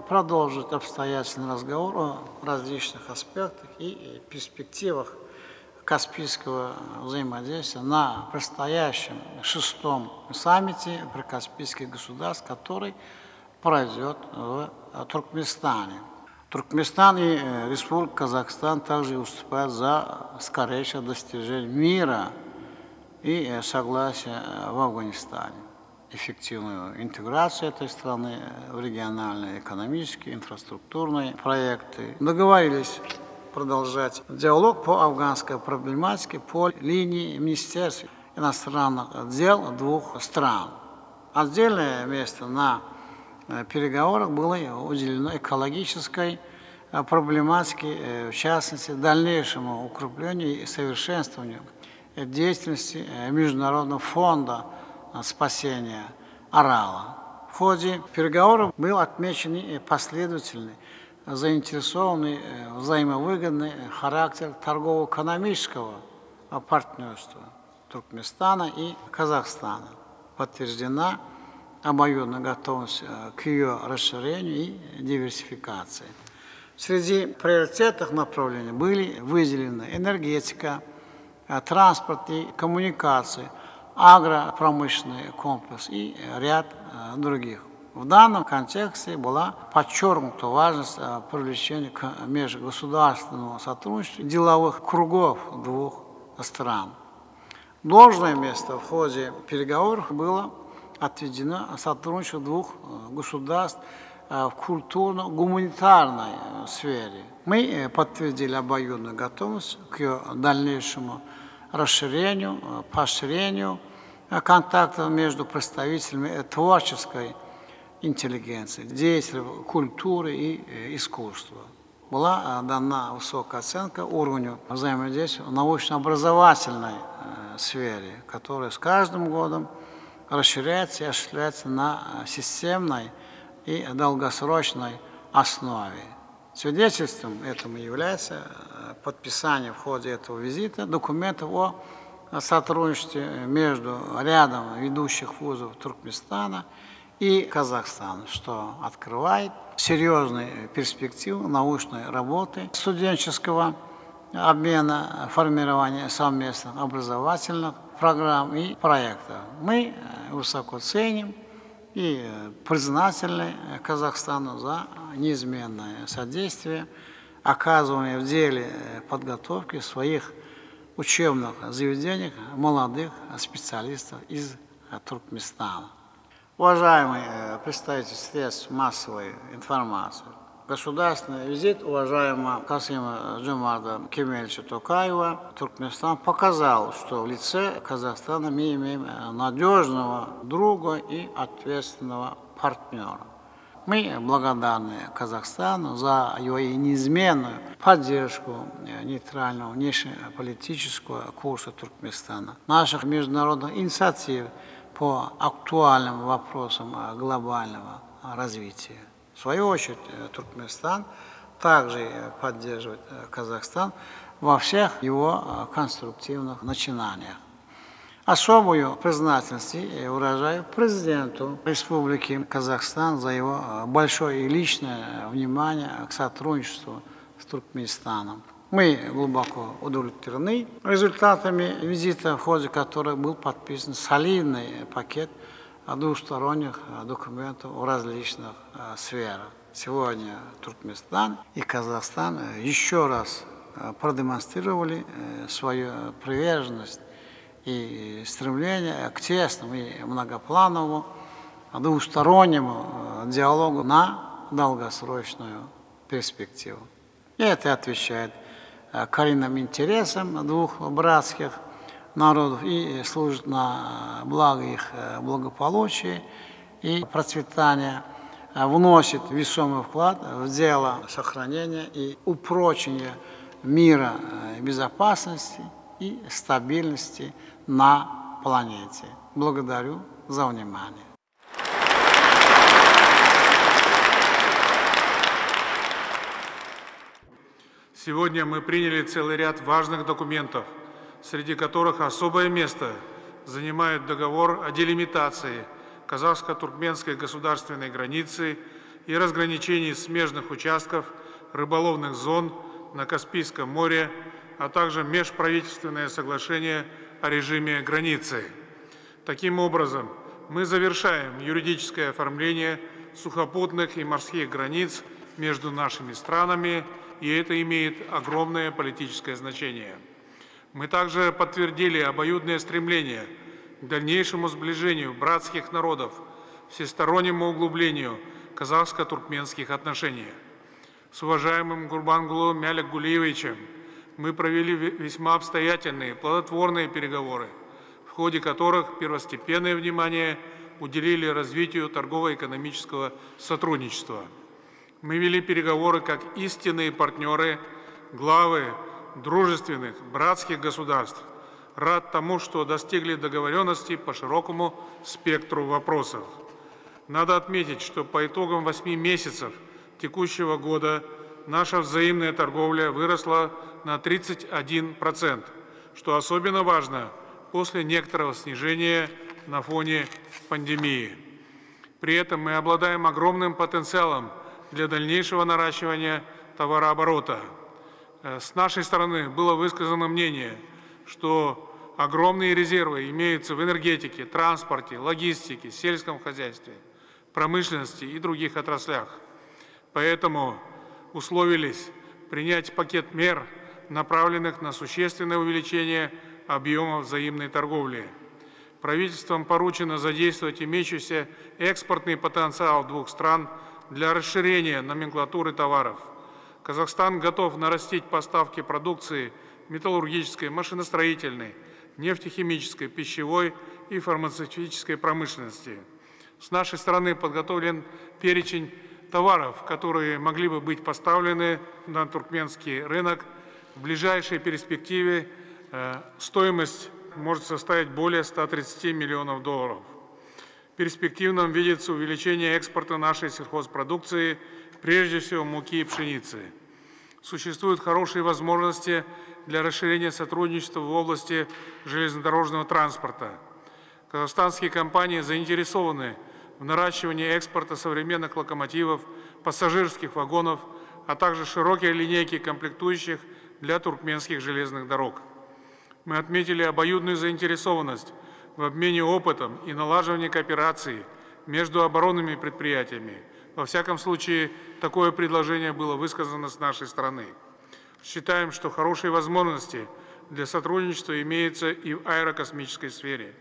продолжить обстоятельный разговор о различных аспектах и перспективах Каспийского взаимодействия на предстоящем 6-м саммите прикаспийских государств, который пройдет в Туркменистане. Туркменистан и Республика Казахстан также выступают за скорейшее достижение мира и согласия в Афганистане, эффективную интеграцию этой страны в региональные экономические, инфраструктурные проекты. Договорились продолжать диалог по афганской проблематике по линии Министерств иностранных дел двух стран. Отдельное место на переговорах было уделено экологической проблематике, в частности, дальнейшему укреплению и совершенствованию деятельности Международного фонда спасения Арала. В ходе переговоров был отмечен последовательный, заинтересованный, взаимовыгодный характер торгово-экономического партнерства Туркменистана и Казахстана. Подтверждена обоюдная готовность к ее расширению и диверсификации. Среди приоритетных направлений были выделены энергетика, транспорт и коммуникации, агропромышленный комплекс и ряд других. В данном контексте была подчеркнута важность привлечения к межгосударственному сотрудничеству деловых кругов двух стран. Должное место в ходе переговоров было отведено сотрудничеству двух государств в культурно-гуманитарной сфере. Мы подтвердили обоюдную готовность к ее дальнейшему расширению, поощрению контактов между представителями творческой интеллигенции, деятелей культуры и искусства. Была дана высокая оценка уровню взаимодействия в научно-образовательной сфере, которая с каждым годом расширяется и осуществляется на системной и долгосрочной основе. Свидетельством этому является подписание в ходе этого визита документов о сотрудничестве между рядом ведущих вузов Туркменистана и Казахстана, что открывает серьезные перспективы научной работы, студенческого обмена, формирования совместных образовательных программ и проектов. Мы высоко ценим и признательны Казахстану за неизменное содействие, оказываемое в деле подготовки своих учебных заведений молодых специалистов из Туркменистана. Уважаемые представители средств массовой информации, государственный визит уважаемого Касыма Жомарта Кемельевича Токаева в Туркменистан показал, что в лице Казахстана мы имеем надежного друга и ответственного партнера. Мы благодарны Казахстану за его неизменную поддержку нейтрального внешнеполитического курса Туркменистана, наших международных инициатив по актуальным вопросам глобального развития. В свою очередь, Туркменистан также поддерживает Казахстан во всех его конструктивных начинаниях. Особую признательность выражаю президенту Республики Казахстан за его большое и личное внимание к сотрудничеству с Туркменистаном. Мы глубоко удовлетворены результатами визита, в ходе которого был подписан солидный пакет двусторонних документов в различных сферах. Сегодня Туркменистан и Казахстан еще раз продемонстрировали свою приверженность и стремление к тесному и многоплановому двустороннему диалогу на долгосрочную перспективу. И это отвечает коренным интересам двух братских народов и служит на благо их благополучия и процветания, вносит весомый вклад в дело сохранения и упрочения мира, безопасности и стабильности на планете. Благодарю за внимание. Сегодня мы приняли целый ряд важных документов, среди которых особое место занимает договор о делимитации казахско-туркменской государственной границы и разграничении смежных участков рыболовных зон на Каспийском море, а также межправительственное соглашение о режиме границы. Таким образом, мы завершаем юридическое оформление сухопутных и морских границ между нашими странами, и это имеет огромное политическое значение. Мы также подтвердили обоюдное стремление к дальнейшему сближению братских народов, всестороннему углублению казахско-туркменских отношений. С уважаемым Гурбангулы Мяликгулиевичем мы провели весьма обстоятельные, плодотворные переговоры, в ходе которых первостепенное внимание уделили развитию торгово-экономического сотрудничества. Мы вели переговоры как истинные партнеры, главы дружественных, братских государств. Рад тому, что достигли договоренности по широкому спектру вопросов. Надо отметить, что по итогам 8 месяцев текущего года наша взаимная торговля выросла на 31%, что особенно важно после некоторого снижения на фоне пандемии. При этом мы обладаем огромным потенциалом для дальнейшего наращивания товарооборота. С нашей стороны было высказано мнение, что огромные резервы имеются в энергетике, транспорте, логистике, сельском хозяйстве, промышленности и других отраслях. Поэтому условились принять пакет мер, направленных на существенное увеличение объема взаимной торговли. Правительством поручено задействовать имеющийся экспортный потенциал двух стран для расширения номенклатуры товаров. Казахстан готов нарастить поставки продукции металлургической, машиностроительной, нефтехимической, пищевой и фармацевтической промышленности. С нашей стороны подготовлен перечень товаров, которые могли бы быть поставлены на туркменский рынок. В ближайшей перспективе стоимость может составить более 130 миллионов долларов. Перспективным видится увеличение экспорта нашей сельхозпродукции, прежде всего муки и пшеницы. Существуют хорошие возможности для расширения сотрудничества в области железнодорожного транспорта. Казахстанские компании заинтересованы в наращивании экспорта современных локомотивов, пассажирских вагонов, а также широкие линейки комплектующих для туркменских железных дорог. Мы отметили обоюдную заинтересованность в обмене опытом и налаживании кооперации между оборонными предприятиями. Во всяком случае, такое предложение было высказано с нашей стороны. Считаем, что хорошие возможности для сотрудничества имеются и в аэрокосмической сфере.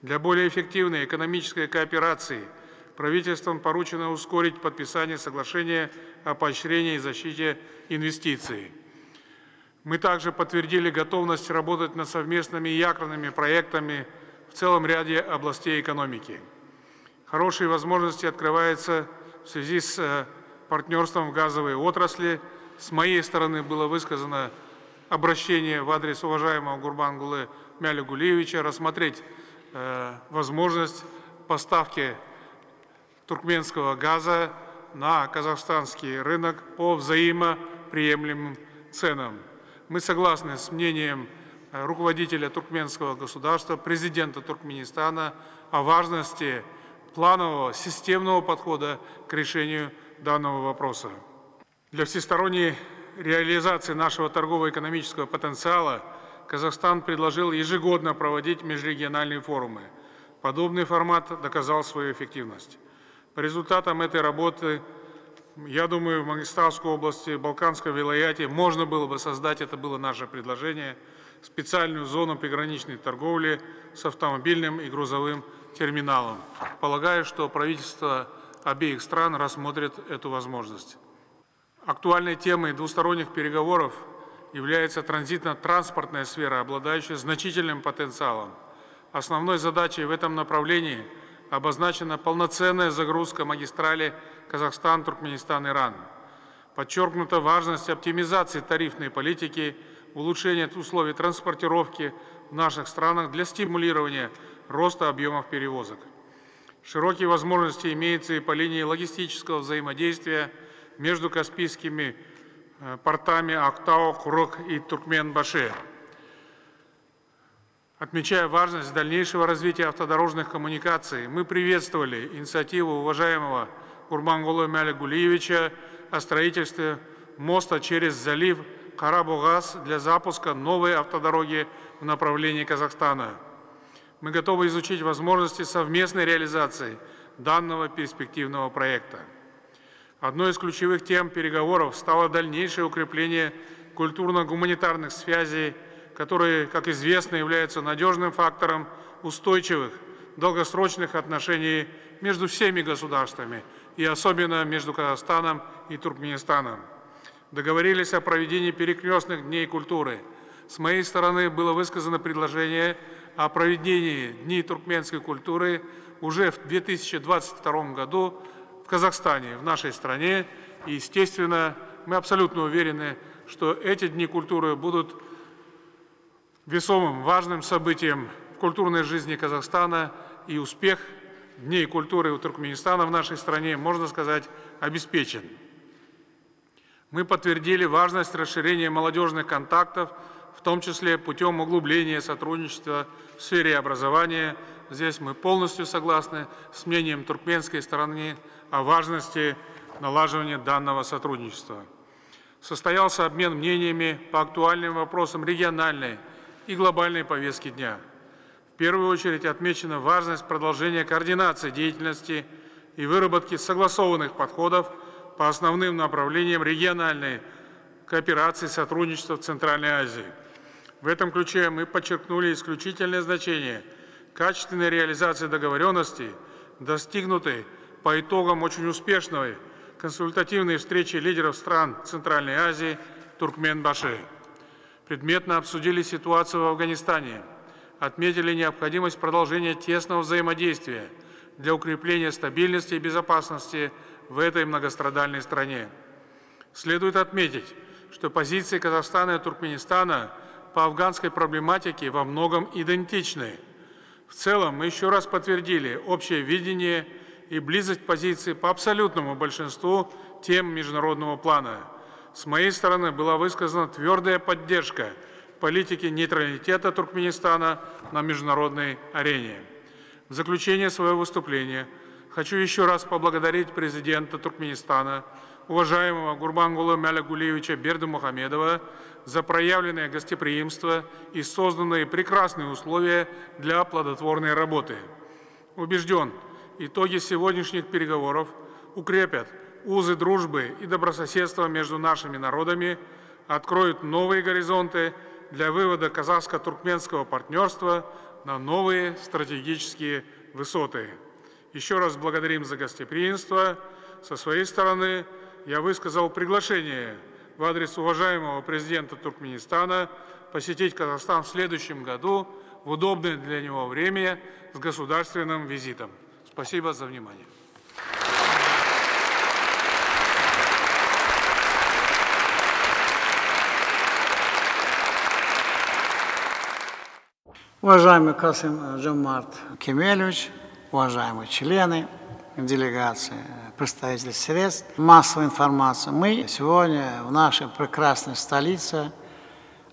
Для более эффективной экономической кооперации правительством поручено ускорить подписание соглашения о поощрении и защите инвестиций. Мы также подтвердили готовность работать над совместными якорными проектами в целом ряде областей экономики. Хорошие возможности открываются в связи с партнерством в газовой отрасли. С моей стороны было высказано обращение в адрес уважаемого Гурбангулы Мялигулиевича рассмотреть возможность поставки туркменского газа на казахстанский рынок по взаимоприемлемым ценам. Мы согласны с мнением руководителя туркменского государства, президента Туркменистана о важности планового системного подхода к решению данного вопроса. Для всесторонней реализации нашего торгово-экономического потенциала Казахстан предложил ежегодно проводить межрегиональные форумы. Подобный формат доказал свою эффективность. По результатам этой работы, я думаю, в Мангистауской области, Балканском вилаяте можно было бы создать, это было наше предложение, специальную зону приграничной торговли с автомобильным и грузовым терминалом. Полагаю, что правительство обеих стран рассмотрит эту возможность. Актуальной темой двусторонних переговоров является транзитно-транспортная сфера, обладающая значительным потенциалом. Основной задачей в этом направлении обозначена полноценная загрузка магистрали Казахстан, Туркменистан, Иран. Подчеркнута важность оптимизации тарифной политики, улучшения условий транспортировки в наших странах для стимулирования роста объемов перевозок. Широкие возможности имеются и по линии логистического взаимодействия между каспийскими портами Актау, Курок и Туркменбаши. Отмечая важность дальнейшего развития автодорожных коммуникаций, мы приветствовали инициативу уважаемого Гурбангулы Мялигулиевича о строительстве моста через залив Карабугас для запуска новой автодороги в направлении Казахстана. Мы готовы изучить возможности совместной реализации данного перспективного проекта. Одной из ключевых тем переговоров стало дальнейшее укрепление культурно-гуманитарных связей, которые, как известно, являются надежным фактором устойчивых, долгосрочных отношений между всеми государствами и особенно между Казахстаном и Туркменистаном. Договорились о проведении перекрестных дней культуры. С моей стороны было высказано предложение о проведении Дней туркменской культуры уже в 2022 году в Казахстане, в нашей стране. И, естественно, мы абсолютно уверены, что эти Дни культуры будут весомым, важным событием в культурной жизни Казахстана, и успех Дней культуры у Туркменистана в нашей стране, можно сказать, обеспечен. Мы подтвердили важность расширения молодежных контактов, в том числе путем углубления сотрудничества в сфере образования. Здесь мы полностью согласны с мнением туркменской стороны о важности налаживания данного сотрудничества. Состоялся обмен мнениями по актуальным вопросам региональной и глобальной повестки дня. В первую очередь отмечена важность продолжения координации деятельности и выработки согласованных подходов по основным направлениям региональной кооперации и сотрудничества в Центральной Азии. В этом ключе мы подчеркнули исключительное значение качественной реализации договоренностей, достигнутой по итогам очень успешной консультативные встречи лидеров стран Центральной Азии Туркменбаши. Предметно обсудили ситуацию в Афганистане, отметили необходимость продолжения тесного взаимодействия для укрепления стабильности и безопасности в этой многострадальной стране. Следует отметить, что позиции Казахстана и Туркменистана по афганской проблематике во многом идентичны. В целом мы еще раз подтвердили общее видение и близость позиций по абсолютному большинству тем международного плана. С моей стороны была высказана твердая поддержка политики нейтралитета Туркменистана на международной арене. В заключение своего выступления хочу еще раз поблагодарить президента Туркменистана, уважаемого Гурбангулы Мялякулиевича Бердымухамедова, за проявленное гостеприимство и созданные прекрасные условия для плодотворной работы. Убежден, итоги сегодняшних переговоров укрепят узы дружбы и добрососедства между нашими народами, откроют новые горизонты для вывода казахско-туркменского партнерства на новые стратегические высоты. Еще раз благодарим за гостеприимство. Со своей стороны я высказал приглашение в адрес уважаемого президента Туркменистана посетить Казахстан в следующем году в удобное для него время с государственным визитом. Спасибо за внимание. Уважаемый Касым-Жомарт Кемелевич, уважаемые члены делегации, представители средств массовой информации, мы сегодня в нашей прекрасной столице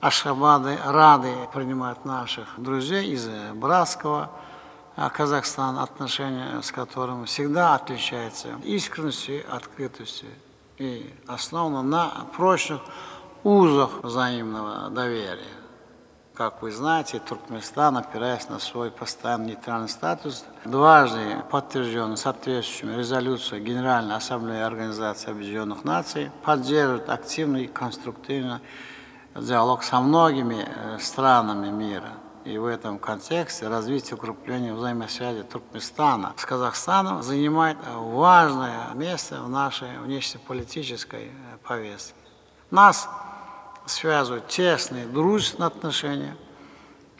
Ашхабаде рады принимать наших друзей из братского Казахстана, отношения с которым всегда отличаются искренностью и открытостью и основано на прочных узах взаимного доверия. Как вы знаете, Туркменистан, опираясь на свой постоянный нейтральный статус, дважды подтвержден соответствующими резолюцией Генеральной Ассамблеи Организации Объединенных Наций, поддерживает активный и конструктивный диалог со многими странами мира. И в этом контексте развитие укрепления взаимосвязи Туркменистана с Казахстаном занимает важное место в нашей внешнеполитической повестке. Нас связывают тесные дружественные отношения,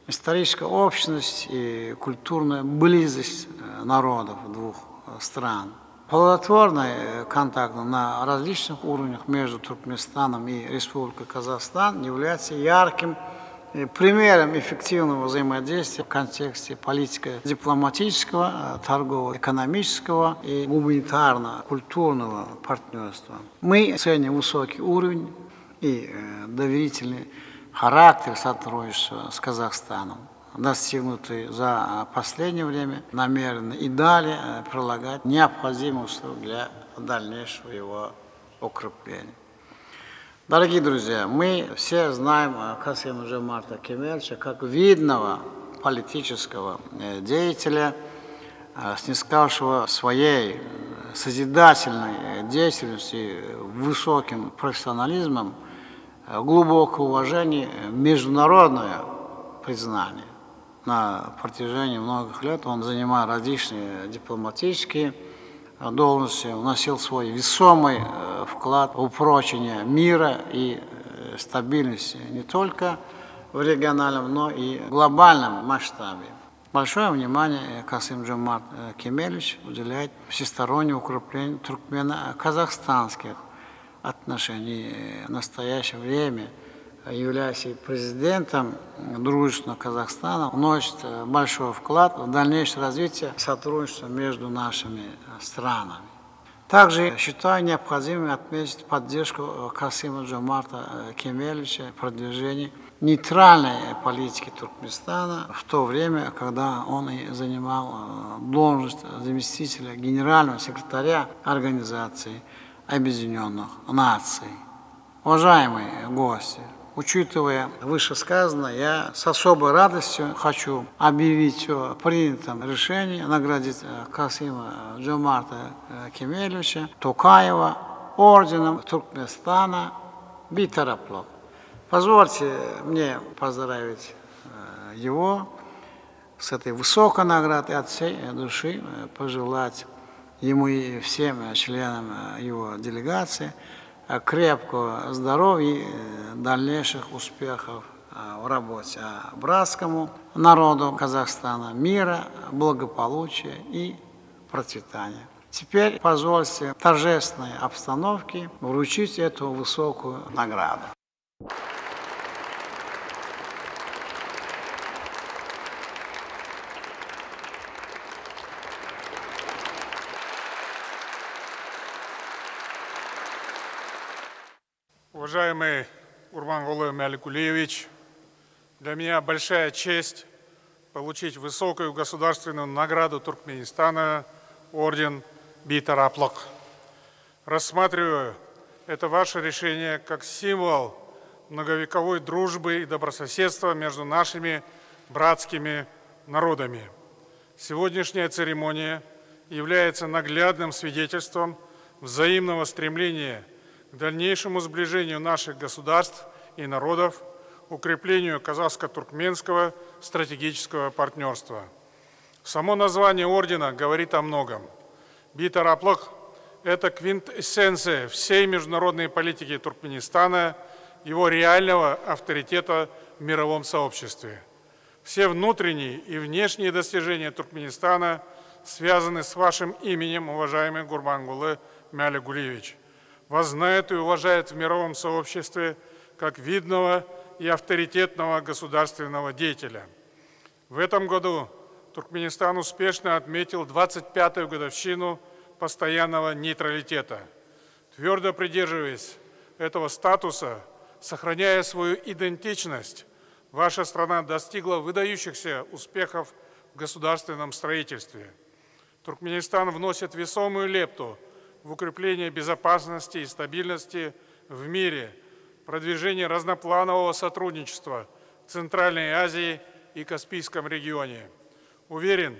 историческая общность и культурная близость народов двух стран. Плодотворный контакт на различных уровнях между Туркменистаном и Республикой Казахстан является ярким примером эффективного взаимодействия в контексте политико-дипломатического, торгово-экономического и гуманитарно-культурного партнерства. Мы ценим высокий уровень и доверительный характер сотрудничества с Казахстаном, достигнутый за последнее время, намерены и далее прилагать необходимые условия для дальнейшего его укрепления. Дорогие друзья, мы все знаем Касым-Жомарта Кемелевича как видного политического деятеля, снискавшего своей созидательной деятельностью, высоким профессионализмом, глубокое уважение, международное признание. На протяжении многих лет он занимал различные дипломатические должности, вносил свой весомый вклад в упрочение мира и стабильности не только в региональном, но и глобальном масштабе. Большое внимание Касым-Жомарт Кемелевич уделяет всестороннему укреплению туркмено-казахстанских отношений. В настоящее время, являясь президентом дружественного Казахстана, вносит большой вклад в дальнейшее развитие сотрудничества между нашими странами. Также считаю необходимым отметить поддержку Касыма-Жомарта Кемелевича в продвижении нейтральной политики Туркменистана в то время, когда он и занимал должность заместителя генерального секретаря Организации Объединенных Наций. Уважаемые гости, учитывая вышесказанное, я с особой радостью хочу объявить о принятом решении наградить Касыма-Жомарта Кемелевича Токаева орденом Туркменистана бейтараплық. Позвольте мне поздравить его с этой высокой наградой, от всей души пожелать ему и всем членам его делегации крепкого здоровья, дальнейших успехов в работе братскому народу Казахстана, мира, благополучия и процветания. Теперь позвольте в торжественной обстановке вручить эту высокую награду. Уважаемый Гурбангулы Маликулиевич, для меня большая честь получить высокую государственную награду Туркменистана, орден Бейтараплык. Рассматриваю это ваше решение как символ многовековой дружбы и добрососедства между нашими братскими народами. Сегодняшняя церемония является наглядным свидетельством взаимного стремления к дальнейшему сближению наших государств и народов, укреплению казахско-туркменского стратегического партнерства. Само название ордена говорит о многом. Бейтараплык – это квинтэссенция всей международной политики Туркменистана, его реального авторитета в мировом сообществе. Все внутренние и внешние достижения Туркменистана связаны с вашим именем, уважаемый Гурбангулы Маликулиевич. Вас знают и уважают в мировом сообществе как видного и авторитетного государственного деятеля. В этом году Туркменистан успешно отметил 25-ю годовщину постоянного нейтралитета. Твердо придерживаясь этого статуса, сохраняя свою идентичность, ваша страна достигла выдающихся успехов в государственном строительстве. Туркменистан вносит весомую лепту в укрепление безопасности и стабильности в мире, продвижение разнопланового сотрудничества в Центральной Азии и Каспийском регионе. Уверен,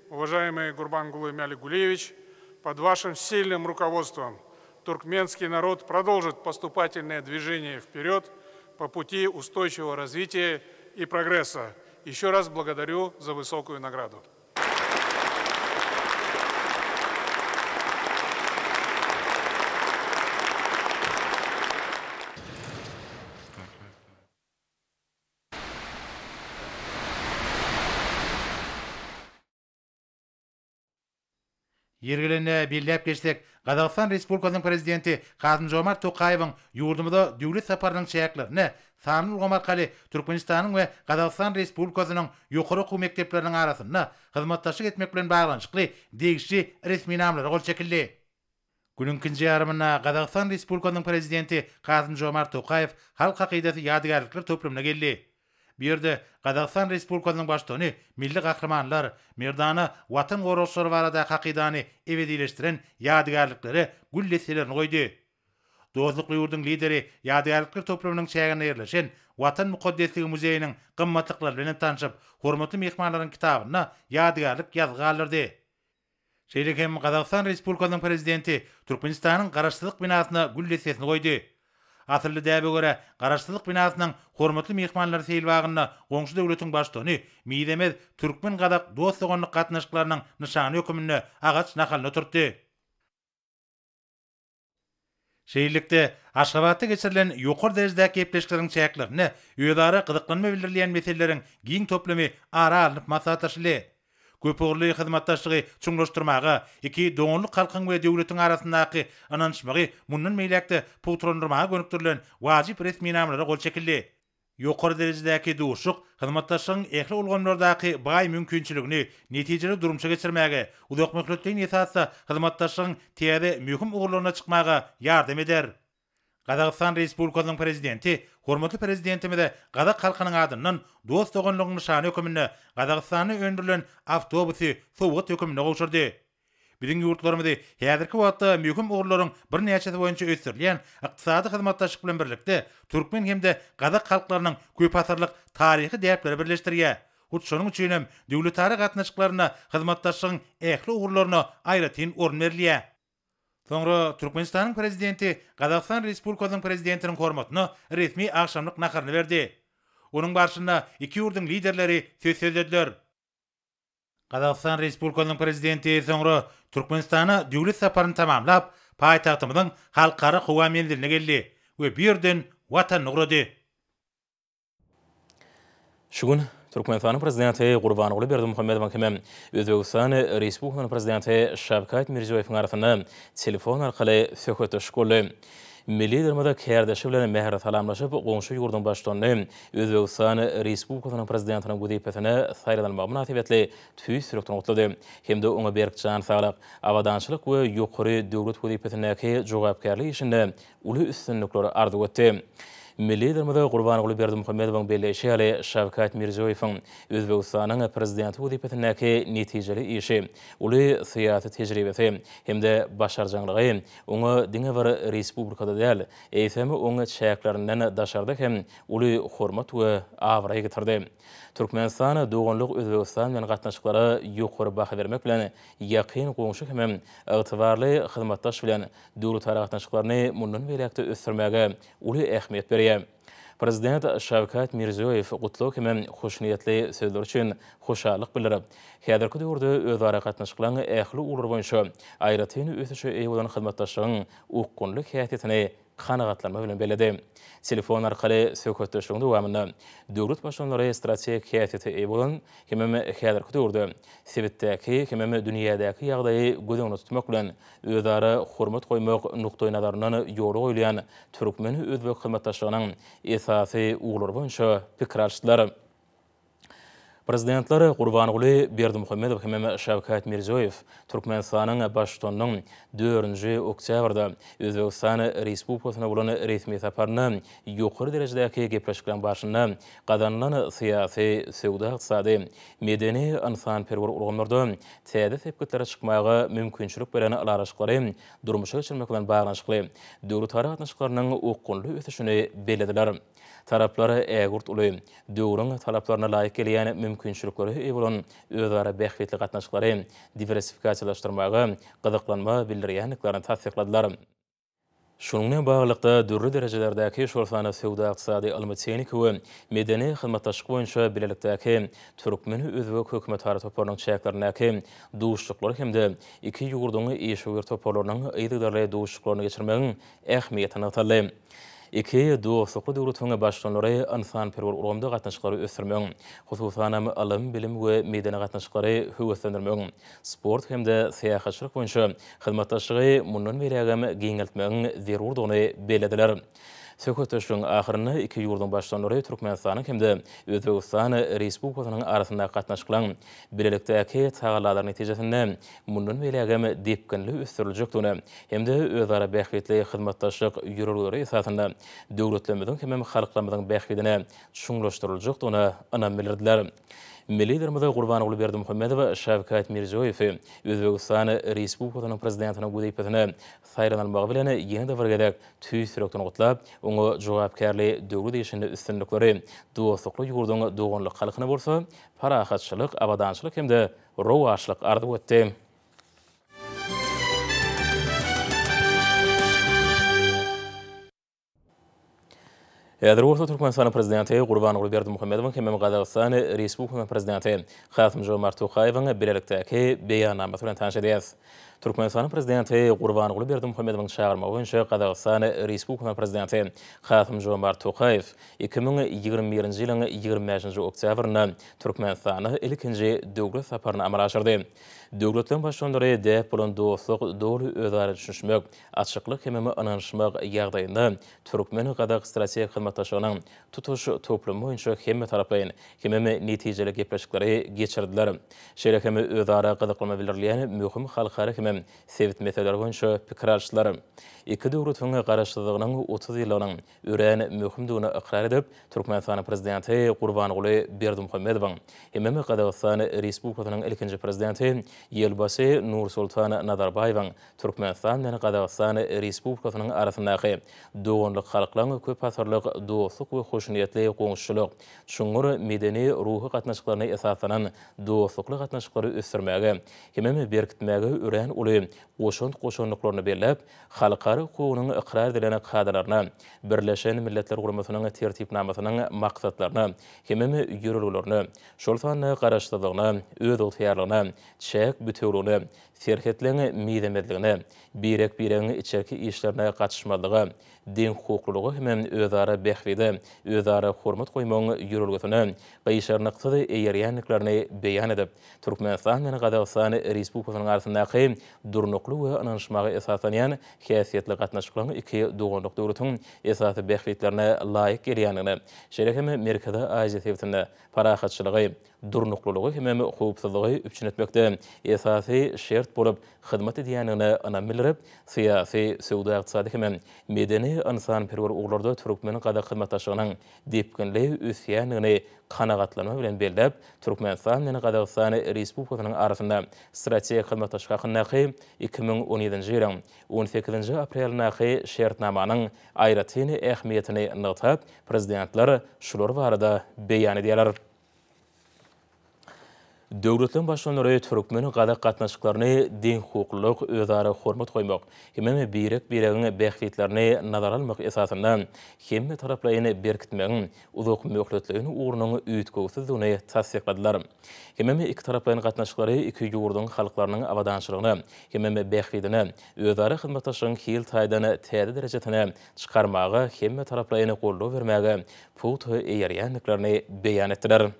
уважаемый Гурбангулы Маликулиевич, под вашим сильным руководством туркменский народ продолжит поступательное движение вперед по пути устойчивого развития и прогресса. Еще раз благодарю за высокую награду. Ергелене билләп geçsek, Қазақстан Республикасының президенті Қасым-Жомарт Тоқаевың юрдымызда дәүлет сапарының чәйәкләренә Саныл Гомарқали Түркменстанның ва Қазақстан Республикасының юқоры оқу мектепләренең арасында хезмәттәшлек etmek белән багланышлы дегишче рәсми намлары кол чәкелде. Күнең кинҗе ярымына Қазақстан Республикасының президенті Қасым-Жомарт Тоқаев халык акыйдасы ядыгарлыклар топлымына келди. Bir yerde Қазақстан Республикасының баштаны, milli kahramanlar, merdana vatan qoruşları barada hakidany ebedileştiren yadigarlıkları gülleselerini koydu. Dostluklu yurdun lideri yadigarlıklar toplumunun çägine yerleşen Vatan Muqaddesligi Muzeyining qımmatlıklar bilen tanışıp, hormatly mehmanlaryň kitabyna yadigarlyk yazgalyrdy. Şeýlekem Қазақстан Республикасының prezidenti Türkmenistanyň Garaşsyzlyk binasyna güllesesini koydu. Atıllı däbe göre Garaşsyzlyk binasynyň hormatly mehmanlary seýilbagyna goňşy döwletiň başçyny Miýdemez Türkmen gadak dostlugyny gatnaşyklarynyň nişany hökümini agaç nakalyna turtdy. Şeýlelikde Aşgabatda geçirilen ýokary derejedäki gepleşikleriň çäklerini öýdary gyzyklanma bildirilýän meseleleriň giň toplamy ara alyp masada taşyly. Köpürli hyzmatdaşlygy çuňlaşdyrmagy, iki doňuluk halkyň we döwletiň arasyndaky ananşmagy mundan meýlekde putrandyrmagy gönükdirilen wajyp resmi namlary gol çekildi. Ýokary derejedäki duşuk hyzmatdaşlygyň ehli bolganlardaky baý mümkinçiligini netijeli durumça geçirmäge, uzak möhletliň esasda hyzmatdaşlygyň täze mühim ugurlaryna çykmaga ýardam eder. Қазақстан Республикасының президенти, hormatly prezidentimiz Gazak halkynyň adyndan dost doganlygyny nişany hökümine Gazakstany öndürilen awtobusy sowgat hökümine gowşurdy. Biziň ýurtlarymyzda häzirki wagtda mühim ugurlaryň bir näçesi boýunça ösdürilýän ykdysady hyzmatdaşlyk bilen birlikde Türkmen hemde Gazak halklarynyň köp asyrlyk taryhy däpleri birleşdirýär. Şonuň üçin hem döwletary gatnaşyklaryna hyzmatdaşlygyň ähli ugurlaryna aýratyn orun berilýär. Sonra Türkmenistanyň prezidenti Қазақстан Республикасының prezidentiniň hormatyna resmi akşamlyk nakaryny berdi. Onuň barşynda iki ýurdun liderleri söz söylediler. Qazaqstan Respublikasynyň prezidenti soňra Türkmenistana döwlet saparyny tamamlap, paýtagtymyzyň halkara howa menziline geldi we birden watan nugrady. Şugun Türkmenistan prezidenti Gurbanoğlu Berdimuhammedow hem Özbekistan Respublikasynyň prezidenti Şavkat Mirziyoyewiň arasynda telefon arkaly söhbetleşik boldy. Milli dermada kärdeşi bilen mähre salamlaşyp, goňşy ýurdun başçyny Özbekistan Respublikasynyň prezidentiniň wezipetine saýlanmagy münasibetli tüýs sürekden otlady. Hemde oňa berkjan saglyk, awadançylyk we ýokary döwlet wezipetindäki jogapkärlik işinde uly üstünlikleri ardy etdi. Milli dermada Gurbanoğlu Berdimuhammedowyň belleşi Şavkat Mirziyoyewiň Özbekistanyň prezidenti wezipetindäki netijeli işi, uly syýasy tejribesi hemde başarjanylygy oňa diňe bir respublikada däl, eýsemi oňa çäklerinden daşardy hem uly hormat we awra getirdi. Türkmenistan doganlyk Özbekistan bilen gatnaşyklary ýokary baha bermek bilen ýakyn goňşy hem ygtybarly hyzmatdaş bilen döwlet gatnaşyklaryny mundan berekde ösdürmäge uly ähmiýet berýär. Prezident Şavkat Mirziyoyew gutluk hem hoşniyetli sözler üçin hoşallyk bildirip, häzirki döwürde özara gatnaşyklaryň ähli ular boýunça aýratyn ötüşe eý bolan hyzmatdaşlygyň ukgunlyk häsiýetini kanagatlanma bilen beledi. Telefon arkaly söhbetleşigiň dowamynda döwlet başçylary strategik häsiýete eý bolan hem häzirki döwürde sebitdäki hem dünýädäki ýagdaýy göz tutmak bilen özara hormat goýmak nukdaý nazaryndan ýoly goýulýan türkmen özbek hyzmatdaşlygynyň esasy uglary boýunça pikir alşdylar. Prezidentler Gurbanoğlu Berdimuhammedow hem Şavkat Mirziyoyew Türkmenistanyň başçynyň 4-nji oktýabrda Özbekistan Respublikasyna bolan resmi saparyny ýokary derejedäki gepleşikler başynda gazanylan syýasy, sowda, ykdysady, medeni insanperwer urgamlarda täze sepketlere çykmagy mümkinçilik beren alaraşyklary durmuşa geçirmek bilen baglanyşykly döwlet gatnaşyklarynyň ukgunly ötüşini belediler. Taraplar ägurt uly döwrüň talaplaryna laýyk gelýän mümkinçilikleri eý bolan özara bähwetli gatnaşyklary diversifikasiýalaşdyrmagy, gyzyklanma bildirýänliklaryny tasdikladylar. Şununla bağlılıkta dürrü derecelerdeki şorsana sowda, ykdysady, ilmi-teknik we medeni hyzmatdaşlyk boýunça bilelikdäki türkmen özbek hökümet toparlarynyň çäklerindäki duşluklar hemde iki ýurduň eşewer toparlarynyň ýygydarly duşluklaryny geçirmegiň ähmiýetini ataldy. İki dostlukly döwletiň başçylary insanperwer urgamda gatnaşyklary ösdürmegiň, hususan alim, bilim we medeni gatnaşyklary höwetlendirmegiň, sport hemde syýahatçylyk boýunça hyzmatdaşlygy mundan berägem giňeltmegiň zerurdygyny belediler. Söhbetleşigiň ahyryny iki ýurduň başçylary Türkmenistanyň hemde Özbekistan Respublikasynyň arasynda gatnaşyklaryň bilelikdäki tagalarlaryň netijesinde mundan berägem depkinli ösdüriljekdigine hemde özara bähwetli hyzmatdaşlyk ýürürleri esasında döwletlerimiziň hem halklarymyzyň bähwetine çuňlaşdyryljekdigine anam bildirdiler. Milli dermada Gurbanoğlu Berdimuhammedow Şavkat Mirziyoyew Özbekistan Respublikasynyň prezidentiniň wezipetine saýlanmagy bilen ýene-de bir gedek tüýs sürekden otlap, oňa jogapkärli döwlet işinde üstünlikleri dostlukly ýurduň doganlyk halkyna bolsa, parahatçylyk, awadançylyk hemde rowaçlyk ardy etdi. Häzir bolsa Türkmenistan prezidenti Gurbanoğlu Berdimuhammedow hem Qazaqstan Respublikasynyň prezidenti Kasym-Jomart Tokayewiň bilelikdäki beýannamasy bilen tanış edýäs. Türkmenistan prezidenti Gurbanoğlu Berdimuhammedowyň çağırmagy boýunça Qazaqstan Respublikasynyň prezidenti Kasym-Jomart Tokayew 2021-nji ýylyň 25-nji oktýabrynda Türkmenistana ilkinji döwlet saparyny amal aşyrdy. Döwletleriň başçylary däp bolan dostluk, dogry özara düşünmek, açyklyk hem ananyşmak ýagdaýynda Türkmen Qazaq strategik hyzmatdaşlygynyň tutuş toplamy boýunça hemme taraplaryň hem netijeli gepleşikleri geçirdiler. Şeýle hem özara gyzyklanma bildirilýän möhüm halkara hem sewit meseleleri boýunça pikir alşdylar. İki döwletiň garaşdygynyň 30 ýylynyň ören möhümdigine ikrar edip, Türkmenistan prezidenti Gurbanoğlu Berdimuhammedow hem Qazaqstan Respublikasynyň ilkinji prezidenti Ýelbasy Nursultan Nazarbayewiň Türkmenistan bilen Qazaqstan Respublikasynyň arasyndaky doganlyk halklaryň köp asyrlyk dostluk we hoşniyetli goňşylyk, şuňur medeni ruhy gatnaşyklaryna esaslanan dostlukly gatnaşyklary ösdürmäge hem berkitmäge ören uly qoşonluklarını belläp, halkary hukugynyň iqrar edilen kadrlaryna, Birleşen Milletler Guramasynyň tertipnamasynyň maksatlaryna, hememi ýörelgelerini, şol sany garaşdyrdygyna, öz ýoltaýarlygyna, çek bütewligine, serhetlerini miýdemedligine, birek-biregiň içerki işlerine gatnaşmalygy, din hukuklulygy hem özara behwide, özara hormat goýmagyň ýörelgesine, gyşarnykdy eýerýänliklerini beýan edip, Türkmenistan we Gazagystan Respublikasynyň arasyndaky durnukly we ananşmagy esaslanýan häsiýetli gatnaşyklaryň iki doganlyk döwletiň esasy behwitlerine laýyk gelýänligini, şerekem Merkezi Aziýa sebitinde parahatçylygy, durnuklulygy hem howpsuzlygy üçin etmekde esasy şert bolup hyzmat edýänligini anam bildirip, syýasy, sowda ykdysady hem medeni insanperwer uglarda Türkmen Gadak hyzmatdaşlygynyň depkinli üsýänligini kanagatlanma bilen belläp, Türkmenistan we Gazagystan Respublikasynyň arasynda strategik hyzmatdaşlyk hakyndaky 2017-nji ýylyň 18-nji aprelinaky şertnamanyň aýratyny ähmiýetini notap, prezidentler şular barada beýan edýärler. Döwletiň başlanary Türkmen Gadak gatnaşyklaryny din hukuklyk özara hormat goýmak, hem birek-biregiň behwitlerini nazar almak esasynda hemme taraplaryny berkitmegiň uzak möhletligini uğrunyň üýtgüsizligini tasdikladylar. Hem iki taraplaryň gatnaşyklary iki ýurduň halklarynyň abadançylygyny, hem behwidini özara hyzmatdaşlygyň hil taýdany täze derejetine çykarmagy, hemme taraplaryny gollaw bermäge put eýerýänliklerini beýan etdiler.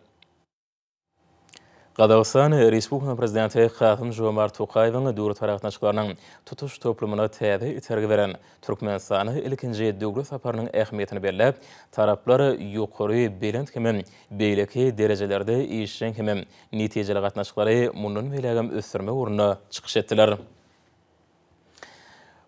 Gazagystan Respublikasynyň prezidenti Kasym-Jomart Tokaýewiň döwlet gatnaşyklarynyň tutuş toplumyna täze itergi beren Türkmenistany ilkinji döwlet saparynyň ähmiýetini belläp, taraplar ýokary belend hem beýleki derejelerde işleň hem netijeli gatnaşyklary mundan belägem ösürme uğruna çykyş etdiler.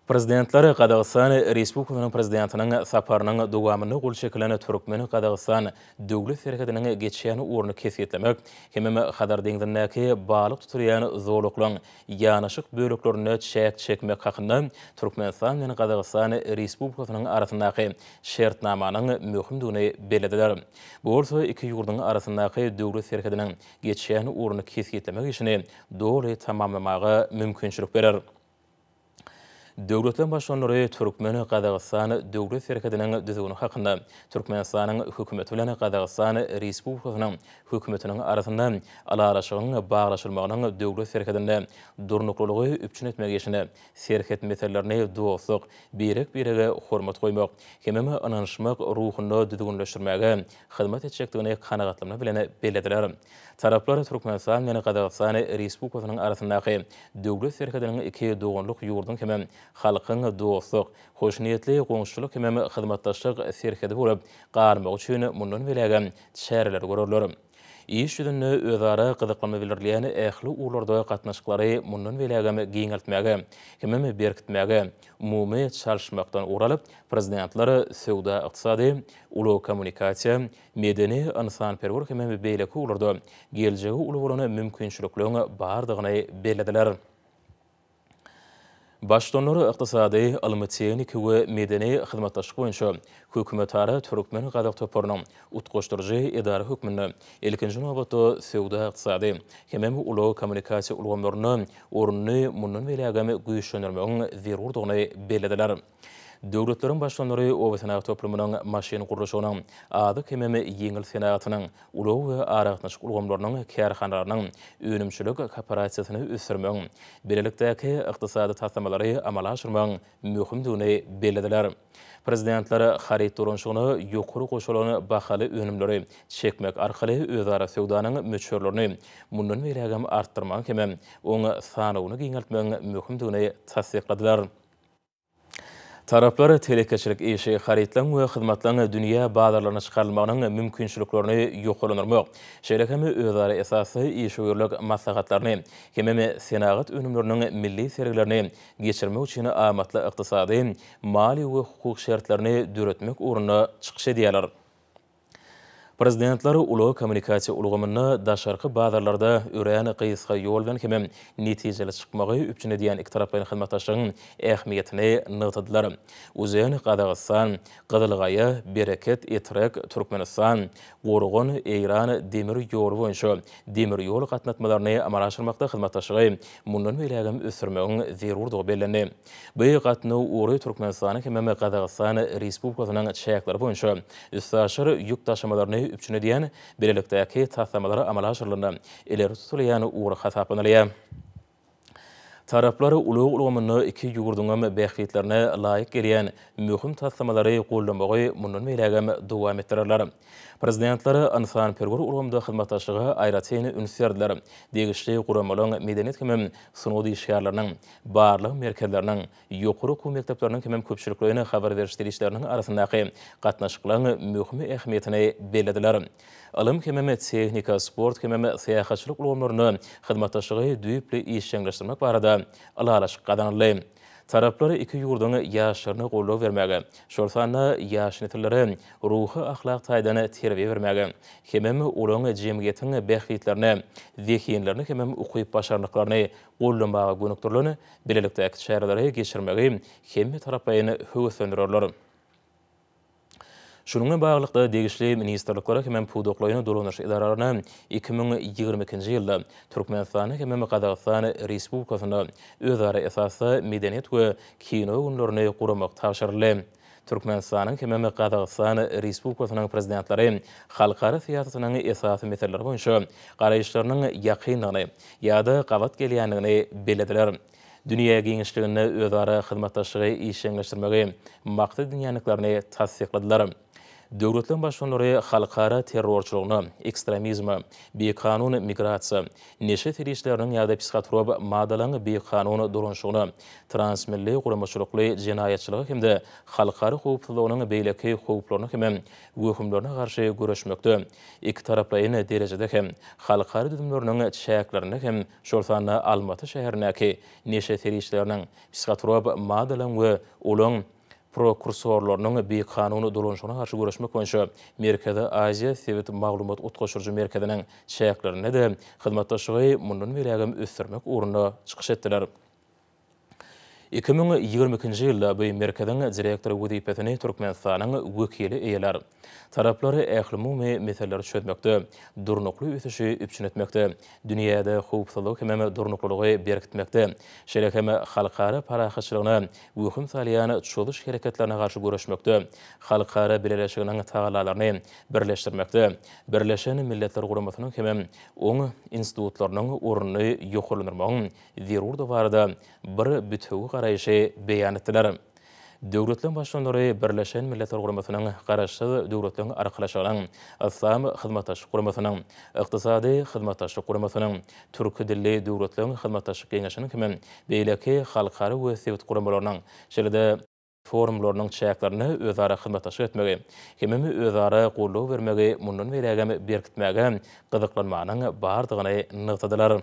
Prezidentler Gazagystan Respublikasynyň prezidentiniň saparynyň dowamyny gol şekilde Türkmen Gazagystan döwlet serhediniň geçýän uğruny kesýetlemek hem Hadar deňdindäki balyk tuturýan zorluklaryň ýanaşyk böleklerini çekmek hakynda Türkmenistan we Gazagystan Respublikasynyň arasyndaky şertnamanyň möhümdigini belediler. Bu bolsa iki ýurduň arasyndaky döwlet serhediniň geçýän uğruny kesýetlemek işini doly tamamlamagy mümkinçilik berer. Döwletden başlanary Türkmen Gazagystan döwlet serhediniň düzgüni hakynda Türkmenistanyň hökümeti bilen Gazagystan Respublikasynyň hökümetiniň arasynda alaraşygyň baglaşylmagynyň döwlet serhedinde durnuklulygy üçin etmek işine serhed meselelerini dostlyk, birek-birege hormat goýmak, hem ananşmak ruhuny düzgünleşdirmäge hyzmat etjekdigini kanagatlanma bilen belediler. Taraplar Türkmenistan we Gazagystan Respublikasynyň arasyndaky döwlet serhediniň iki doganlyk ýurduň hem halkyň dostlyk, hoşniýetli goňşulyk hem hyzmatdaşlyk serhedi bolup garmak üçin mundan belägem çäreler görürler. İş ýüzünde özara gyzyklanma bildirýän ähli uglarda gatnaşyklary mundan belägem giňeltmäge, hem berkitmäge, umumy çalyşmakdan uralyp, prezidentler sowda, ykdysady, uly kommunikasiýa, medeni insanperwer hem beýleki uglarda geljegi uly bolan mümkinçilikleriniň bardygyny belediler. Başlanary ykdysady, almy-teknik we medeni hyzmatdaşlyk boýunça hökümetara Türkmen Gadak toparynyň utgaşdyrjy edara hökmüni ilkinji nowatda sowda, ykdysady hem uly kommunikasiýa ulgamlaryny orunny mundan belägem güýçlendirmegiň zerurdygyny belediler. Döwletleriň başlanary owasyna toplumynyň maşin gurulşygynyň, adyk hem ýeňil senatynyň, uly we aratnaşyk ulgamlarynyň kärhanalarynyň önümçilik kooperasiýasyny ösürmegiň, belelikdäki ykdysady taslamalary amala aşyrmagyň möhümdigini belediler. Prezidentler harit durunşygyny ýokary goşulan bahaly önümleri çekmek arkaly özara sowdanyň möçörlerini mundan belägem artdyrmak hem oňa sanawyny giňeltmegiň möhümdigini tasdikladylar. Taraplar telekeçilik işi, haritlaň we hyzmatlaň dünýä bazarlaryna çykarylmagynyň mümkinçiliklerini ýokalanyrmak, şeýlekemi özara esasy işgörlük maslahatlaryny hem senagat önümleriniň milli sergilerini geçirmek üçin amatly ykdysady, mali we hukuk şertlerini döretmek uğruna çykyş edýärler. Prezidentleri ulu kommunikasiya ulgamını daşarkı bazarlarda öreyen kıyısqa yol veren kemem netijeli çıkmağı üpçün ediyen iki taraflayın xizmataşığın ehmiyetini nıgtadılar. Uzeyn Qadağıstan, Qadılgaya, Bereket, Etrek, Türkmenistan, Qoruğun, İran, demir yolu boyunca demir yolu qatnatmalarını amaraşırmaqda xizmataşığı mundan veylagim ösürmeğin zerurduğu belirlendi. Bu qatnu uğru Türkmenistan'ı kemem Qadağıstan Respublikasının çayakları boyunca üstaşır yük taşımalarını üpçün ediyen belirlikteki taslamaları amalaşırlığında ileri tutulayan uğru xataplanılıyor. Tarafları ulu ulgamını iki yurdunum bəxtliklerine layık geliyen mühim taslamaları qo'llanmağı mundan veylagim devam ettirirler. Prezidentleri Ansan Pergur ulgamda xizmataşığı ayratini ünsiyerdiler. Degişli quramalın medeniyet kemem sunudi şehirlerinin, barlıq merkezlerinin, yuquru ku mekteplerinin kemem köpçülüklerini haber veriştirişlerinin arasındaki qatnaşıqlığın mühim ehmiyetini belediler. Alım kemem texnika, sport kemem seyahatçılık ulgamlarını xizmataşığı düyüplü işçenleştirmek barada alalaşık qadanırlı. Tarafları iki yurdun yaşlarını qo'llab vermegi, şolsanna yaş netilleri ruhi axlaq taydani terbiye vermegi, kemem ulun cemiyetin bəxtliklerini, zekinlerini kemem uquyup başarılıklarını qo'llanmağı gönükturlarını belirlikteki çayraları geçirmegi kemmi taraflayını hüvüsöndürürler. Şununla bağlıqda degişli ministerlikleri kemem pudoqlayını dolanış idaralarına 2022 yılda Türkmenistan'ı kemem Qadağıstan Respublikasında özara esaslı medeniyet ve kino günlerini quramak tavşarılı. Türkmenistan'ın kemem Qadağıstan Respublikasının prezidentleri xalqarı siyasetinin esası meseleleri boyunca qarayışlarının yakınlığını ya da qavat geliyanlığını belediler. Dünya genişliğini özara xizmataşığı işenleştirmeyi maqsad dinyanlıklarını tasdiqladılar. Dövletlerin başkanları xalqara terrorçuluğunu, ekstremizmi, bekanun migrasiya, neşe terişlerinin ya da psixotrop madalan bekanun dolanışığını, transmilli quramaçılıqlı cinayetçiliği hem de xalqara hukukluğunun beyleki hukuklarını hem vühümlerine karşı görüşmekte. İki taraflayın derecede hem xalqara düdümlerinin çayaklarını hem şolsanna Almatı şehirindeki neşe terişlerinin psixotrop madalan ve olan prokursorlarının bir kanunu dolanışına karşı görüşmek boyunca Merkezi Aziya Sevit Maglumat Utqaşırcı Merkezi'nin çayaklarını da xizmataşığı mundan veylagim östürmek uğruna çıkış ettiler. 2022 yılda bu merkezin direktörü vazifesini Türkmenistan'ın vekili eyeler. Tarafları ählimi meseleleri çözmekte, durnuqlu ötüşü üpçün etmekte, dünyada hukukçılık hem durnuqluluğu berkitmekte, şerek hem xalqara paraxatçılığına vühüm saliyan çoluş hareketlerine karşı görüşmekte, xalqara birleşiginin tağalalarını birleştirmekte, Birleşen Milletler Qurumasının hem on institutlarının orunu yoxurlanırmağın zerur davarda bir bütüğü qarayışı beyan ettiler. Dövletlerin başkanları Birleşen Milletler Qurumasının qarşı dövletlerin arkalaşığının, İslam Xizmataşlık Qurumasının, İqtisadi Xizmataşlık Qurumasının, Türk dilli dövletlerin Xizmataşlık Kengeşinin kimin beyleki xalqarı ve sevit qurumalarının şeride forumlarının çayaklarını özara xizmataşlık etmegi, kimimi özara qo'llov vermegi, mundan veylagim berkitmegi, qızıqlanmanın bardığını nıqtadılar.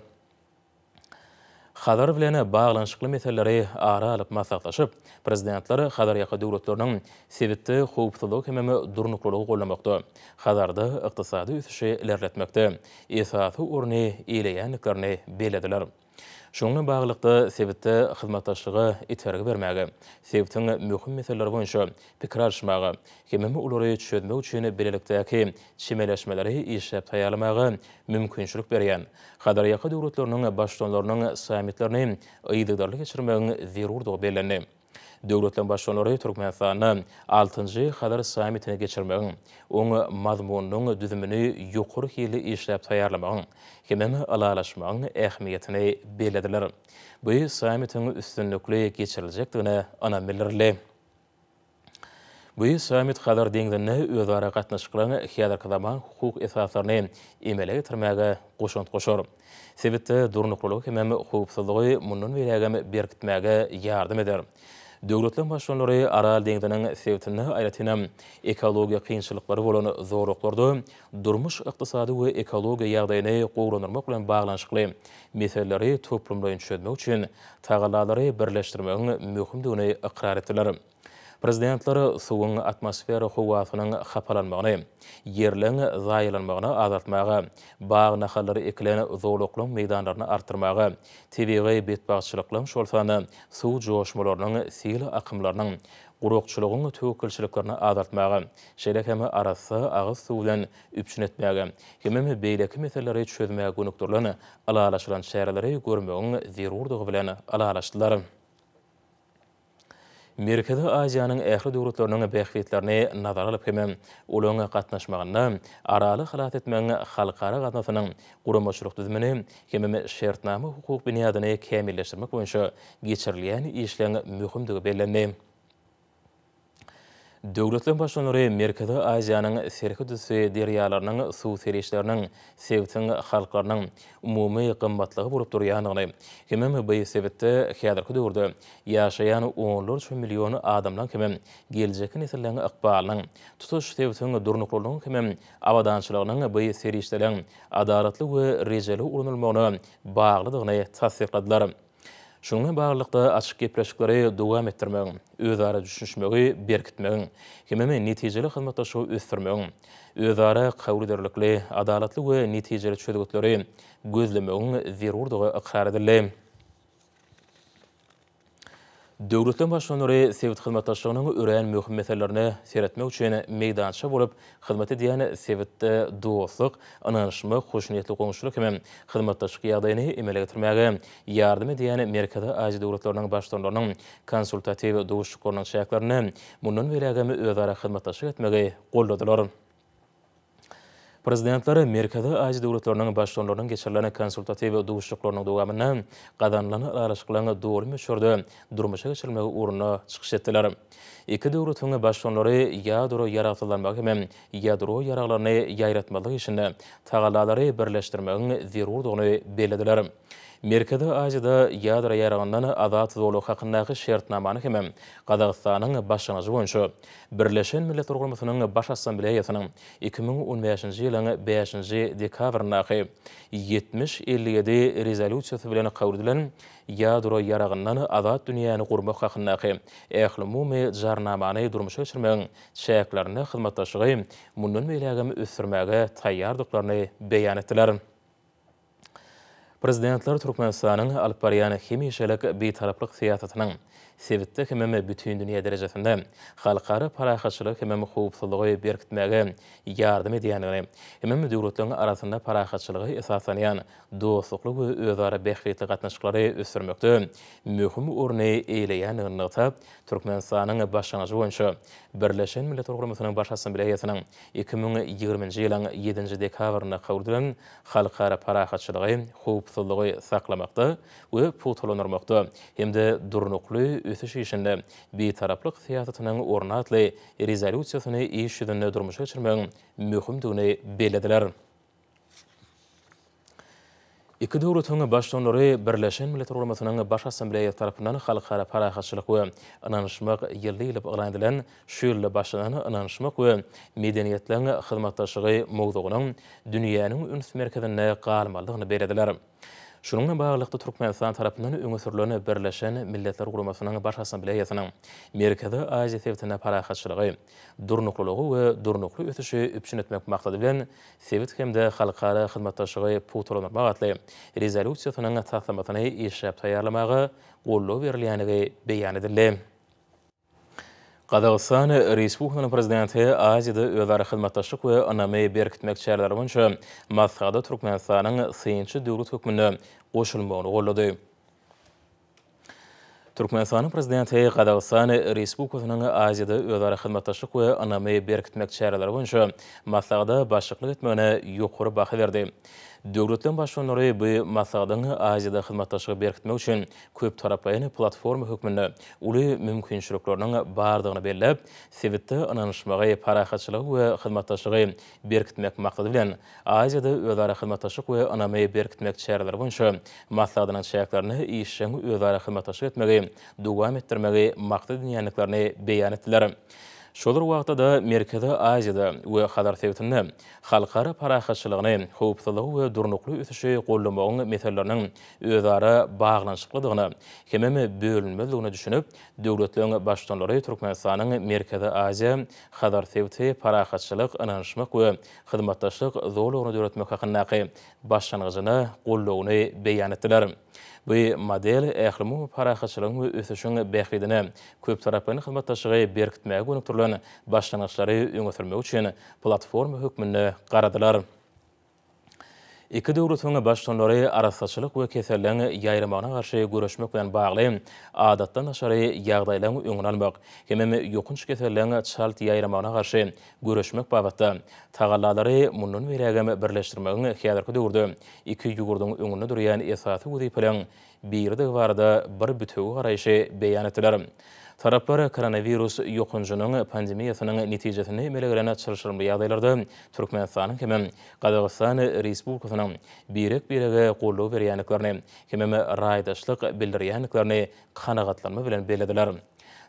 Xadar bilen bağlanışıqlı meseleleri ara alıp masaqlaşıp, prezidentleri Xadar yağı dövletlerinin sevitli hukukçılığı kememi durnuqluluğu qo'llamakta, Xadarda iqtisadi ösüşü ilerletmekte, esası orni eyleyenliklerini belediler. Şununla bağlıqda sevitli xizmataşlığı itergi vermegi, sevitin mühim meseleleri boyunca pikir arışmağı, kememi uları çözmek için belirlikteki çimeleşmeleri işlep tayarlamağı mümkünçülük beriyen, Xadar yağı dövletlerinin başkanlarının samitlerini aydıqdarlı geçirmeğin zerurduğu belirlendi. Dövletlerin başkanları Türkmenistan'ı 6. Xadar samitini geçirmeğin, onu mazmunun düzümünü yuqur hili işlep tayarlamağın, kememi alalaşmağın ehmiyetini belediler. Bu samitin üstünlüklü geçirilecektiğine anamilirli. Bu samit Xadar dengizini özara qatnaşıqlarını Xadar kadaman hukuk esaslarını emele getirmege qoşont qoşur. Sevitde durnuqluluğu kememi hukukçılığı mundan veylagim berkitmege yardım eder. Dövletlerin başkanları Aral dengizinin sevitini ayratinam ekologiya qiyinçılıkları bolan zorluqlarda durmuş iqtisadi ve ekologiya yağdayını qoğranırmak bilen bağlanışıqlı meseleleri toplumda çözmek için tağalaları birleştirmeğin mühimliğini iqrar ettiler. Prezidentleri suwun atmosfera howasynyň hapalanmagyny, yerliň zaýylanmagyny azaltmagy, bağ nahalary ekileni zowluklyň meýdanlaryny artyrmagy, tebigy betbagçylyklaryň şolsany suw joşmalarynyň sili akymlarynyň gurukçylygyň töwekkelçiliklerini azaltmagy, şeýle hem arasy agyz suw bilen üpçün etmäge, hem beýleki meseleleri çözmäge gönükdirleni alalaşylan şäherleri görmegiň zerurdygy bilen alalaşdylar. Merkezi Aziýanyň ähli döwletleriniň bähwetlerini nazara alyp hem olaňa gatnaşmagyna araly halat etmäň halkara gatnaşynyň guramaçylyk düzmini hem şertnama hukuk bünýadyny kämilleşdirmek boýunça geçirilýän işleň möhümdigi bellendi. Döwletler başlanary Merkezi Aziýanyň serki düzü derýalarynyň suw serişleriniň sevtiň halklarynyň umumy gymmatlygy bolup durýanyny, hem bu sebäpde häzirki döwürde ýaşaýan onlarca million adamlaryň hem geljeki nesilläriň ykbalynyň tutuş sevtiň durnuklygynyň hem awadançylygynyň bu serişleriň adalatly we rejeli ulanylmagyna baglydygyny tasdiqladylar. Şununla bağlılıkda açık gepleşikleri dowam ettirmegiň, özara düşünşmegi berkitmegiň, hem netijeli hyzmatlaşygy ösdürmegiň, özara kabul ederlikli, adalatly we netijeli çözgütleri gözlemegiň zerurdygy ikrar edildi. Döwletler başlanary sewit hyzmatlaşygynyň ören möhüm meselelerini seretmek üçin meýdança bolup hyzmat edýän sewitde dostlyk, ananyşmak, hoşnýetli goňşulyk hem hyzmatlaşyk ýagdaýyny emele getirmäge ýardym edýän Merkezi Aziýa döwletleriniň başlanlarynyň konsultativ dowuşçyklarynyň şäherlerini mundan berägem özara hyzmatlaşyk etmegi golladylar. Prezidentleri Merkezi Aziýa döwletleriniň başlanlarynyň geçirilen konsultativ dowuşçyklarynyň dowamyna gadanlanan araşyklaryny dogry meşhurda durmuşa geçirilmegi uğruna çykyş etdiler. Iki döwletiň başlanlary ýadro ýaratylanmagy hem ýadro ýaraglaryny ýaýratmalyk işinde tagallalary birleşdirmegiň zerurdygyny belediler. Merkezi Aziýada ýadro ýaragyndan azat zowluk hakyndaky şertnamany hem Gazagystanyň başlanýy boýunça Birleşen Milletler Guramasynyň Baş Assambleýasynyň 2015-nji ýylyň 5-nji dekabryny 70-57 rezolýusiýasy bilen kabul edilen ýadro ýaragyndan azat dünýäni gurmak hakyndaky ähli umumy jarnamany durmuşa geçirmegiň şäherlerini hyzmatlaşygy mundan beýlegem ösdürmäge taýýardyklaryny beýan etdiler. Prezidentler Türkmenistanyň alyp barýan hemişelik beýtaraplyk siýasatynyň sebäpde hem bütün dünýä derejesinde halkara parahatçylyk hem howpsuzlygy berkitmäge ýardym edýändigini, hem döwletleriň arasynda parahatçylygy esaslanýan dostlukly we özara bähwetli gatnaşyklary ösdürmekde möhüm orny eýleýändigini atyp, Türkmenistanyň başlanýy boýunça Birleşen Milletler Guramasynyň Baş Assambleýasynyň 2020-nji ýylyň 7-nji dekabryna kabul edilen halkara parahatçylygy, howpsuzlygy saklamakda we putulanyrmakda hem-de durnukly ösüş işinde beýtaraplyk siýasatynyň ornatly rezolýusiýasyny iş ýüzünde durmuşa geçirmegiň möhümdigini belediler. Iki döwletiň başlanlary Birleşen Milletler Guramasynyň Baş Assambleýasy tarapyndan halkara parahatçylyk we ananyşmak ýyldy ýylyp elan edilen şu ýylda başlanan ananyşmak we medeniýetleň hyzmatlaşygy mowzugynyň dünýäniň üns merkezine galmalygyny berediler. Şununla bağlılıkda Türkmenistan tarapyndan öňe sürülen Birleşen Milletler Guramasynyň Baş Assambleýasynyň Merkezi Aziýa sewitine parahatçylygy, durnuklygy we durnukly ösüşi üpçün etmek maksady bilen sewit hemde halkara hyzmatlaşygy putulanyrmak atly rezolýusiýasynyň taslamatyny işläp taýýarlamagy gollaw berilýänligi beýan edildi. Gazagystan Respublikasynyň prezidenti Aziýada özara hyzmatlaşyk we anamy berkitmek çäreleri boýunça Moskwada Türkmenistanyň synçy döwlet hökmüne goşulmagyny gollady. Türkmenistanyň prezidenti Gazagystan Respublikasynyň Aziýada özara hyzmatlaşyk we anamy berkitmek çäreleri boýunça Moskwada başçylyk etmegine ýokary baha berdi. Döwletler başlanlary bu maslahatyň Aziýada hyzmatlaşygy berkitmek üçin köp taraplaýan platforma hökmünde uly mümkinçilikleriniň bardygyny bellep, sebäpde ananyşmagy, parahatçylyk we hyzmatlaşygy berkitmek maksady bilen Aziýada özara hyzmatlaşyk we anamy berkitmek çäreleri boýunça maslahatynyň şäherlerini işleň özara hyzmatlaşyk etmegi, dowam etdirmegi maksady edilýänliklerini beýan etdiler. Şolar wagtda Merkezi Aziyada we Hadar Tewtinde halkara parahatçylygyny, howpsuzlygy we durnukly ötüşi gollamagyň meseleleriniň özara baglanşyklydygyny, hemem bölünmezligini düşünüp, döwletleriň başçylary Türkmenistanyň Merkezi Aziya, Hadar Tewti parahatçylyk, ynanşmak we hyzmatdaşlyk zorlugyny döretmek hakyndaky başlangyjyny gollawyny beýan etdiler. Bu model ählimu parahatçylygyň we ötüşiň bähridini köp taraply hyzmatdaşlygy berkitmäge gönükdirilen başlangyçlary öňe sürmek üçin platforma hökmüni garadylar. İki döwletiň başçylary arasaçylyk we keselliň ýaýramagyna garşy görüşmek bilen bagly adatdan aşary ýagdaýlaryň öňüne almak, hemem ýokunç keselliň çalt ýaýramagyna garşy görüşmek babatda tagallalary mundan berägem birleşdirmegiň häzirki döwürde iki ýugurdyň öňünde durýan esasy wezipalaryň biri barada bir bütöwü garaýşy beýan etdiler. Taraplar koronavirus ýokunjynyň pandemiýasynyň netijesini emelegirene çyrşyrmy ýagdaýlarda Türkmenistanyň hemem Gazagystan Respublikasynyň birege gollaw berýänliklaryny hemem raýdaşlyk bildirýänliklaryny kanagatlanma bilen belediler.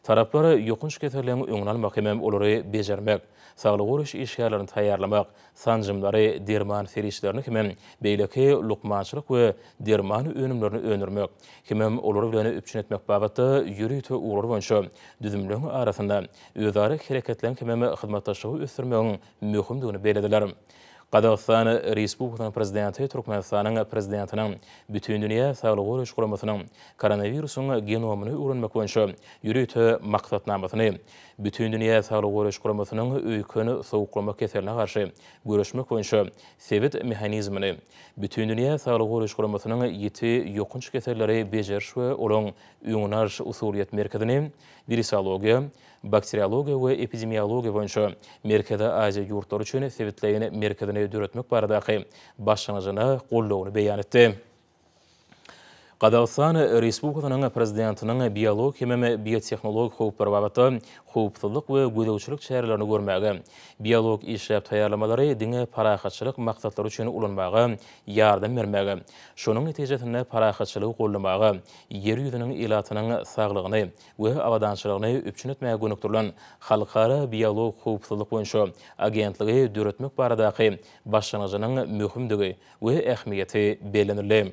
Taraplar ýokunç keselliň öňüne almak hemem olary bejermek, saglyk uruş işgärlerini taýýarlamak, sanjymlary, derman serişlerini hemem beýleki lukmançylyk we derman önümlerini önürmek, hemem olary bilen üpçün etmek babatda ýürüýte uğrar boýunça düzümlüğün arasynda özara hereketleň hemem hyzmatdaşlygy ösdürmegiň möhümdigini belediler. Gazagystan Respublikasynyň prezidenti Türkmenistanyň prezidentiniň bütün dünýä saglyk uruş guramasynyň koronavirusyň genomyny öwrenmek boýunça ýürüýte maksatnamasyny bütün dünýä saglyk uruş guramasynyň öýküni sowuklama keseline garşy görüşmek boýunça sebit mexanizmini bütün dünýä saglyk uruş guramasynyň ýeti ýokunç keselleri bejeriş we olaň öňüne usuliýet merkezini virusologiýa, bakteriologiýa we epidemiologiýa boýunça Merkezi Aziya ýurtlary üçin sebitleýini merkezine döretmek baradaky başlangyjyny gollawyny beýan etdi. Gazagystan Respublikasynyň prezidentiniň biolog hemem biotehnolog howplar babatda howpsuzlyk we gödäwçilik çärelerini görmäge, biolog işläp taýýarlamalary diňe parahatçylyk maksatlary üçin ulanmaga ýardam bermäge, şonuň netijesinde parahatçylygy gollamaga, ýer ýüzüniň ilatynyň saglygyny we awadançylygyny üpçün etmäge gönükdirilen halkara biolog howpsuzlyk boýunça agentligi döretmek baradaky başlangyjynyň möhümdigi we ähmiýeti belenildi.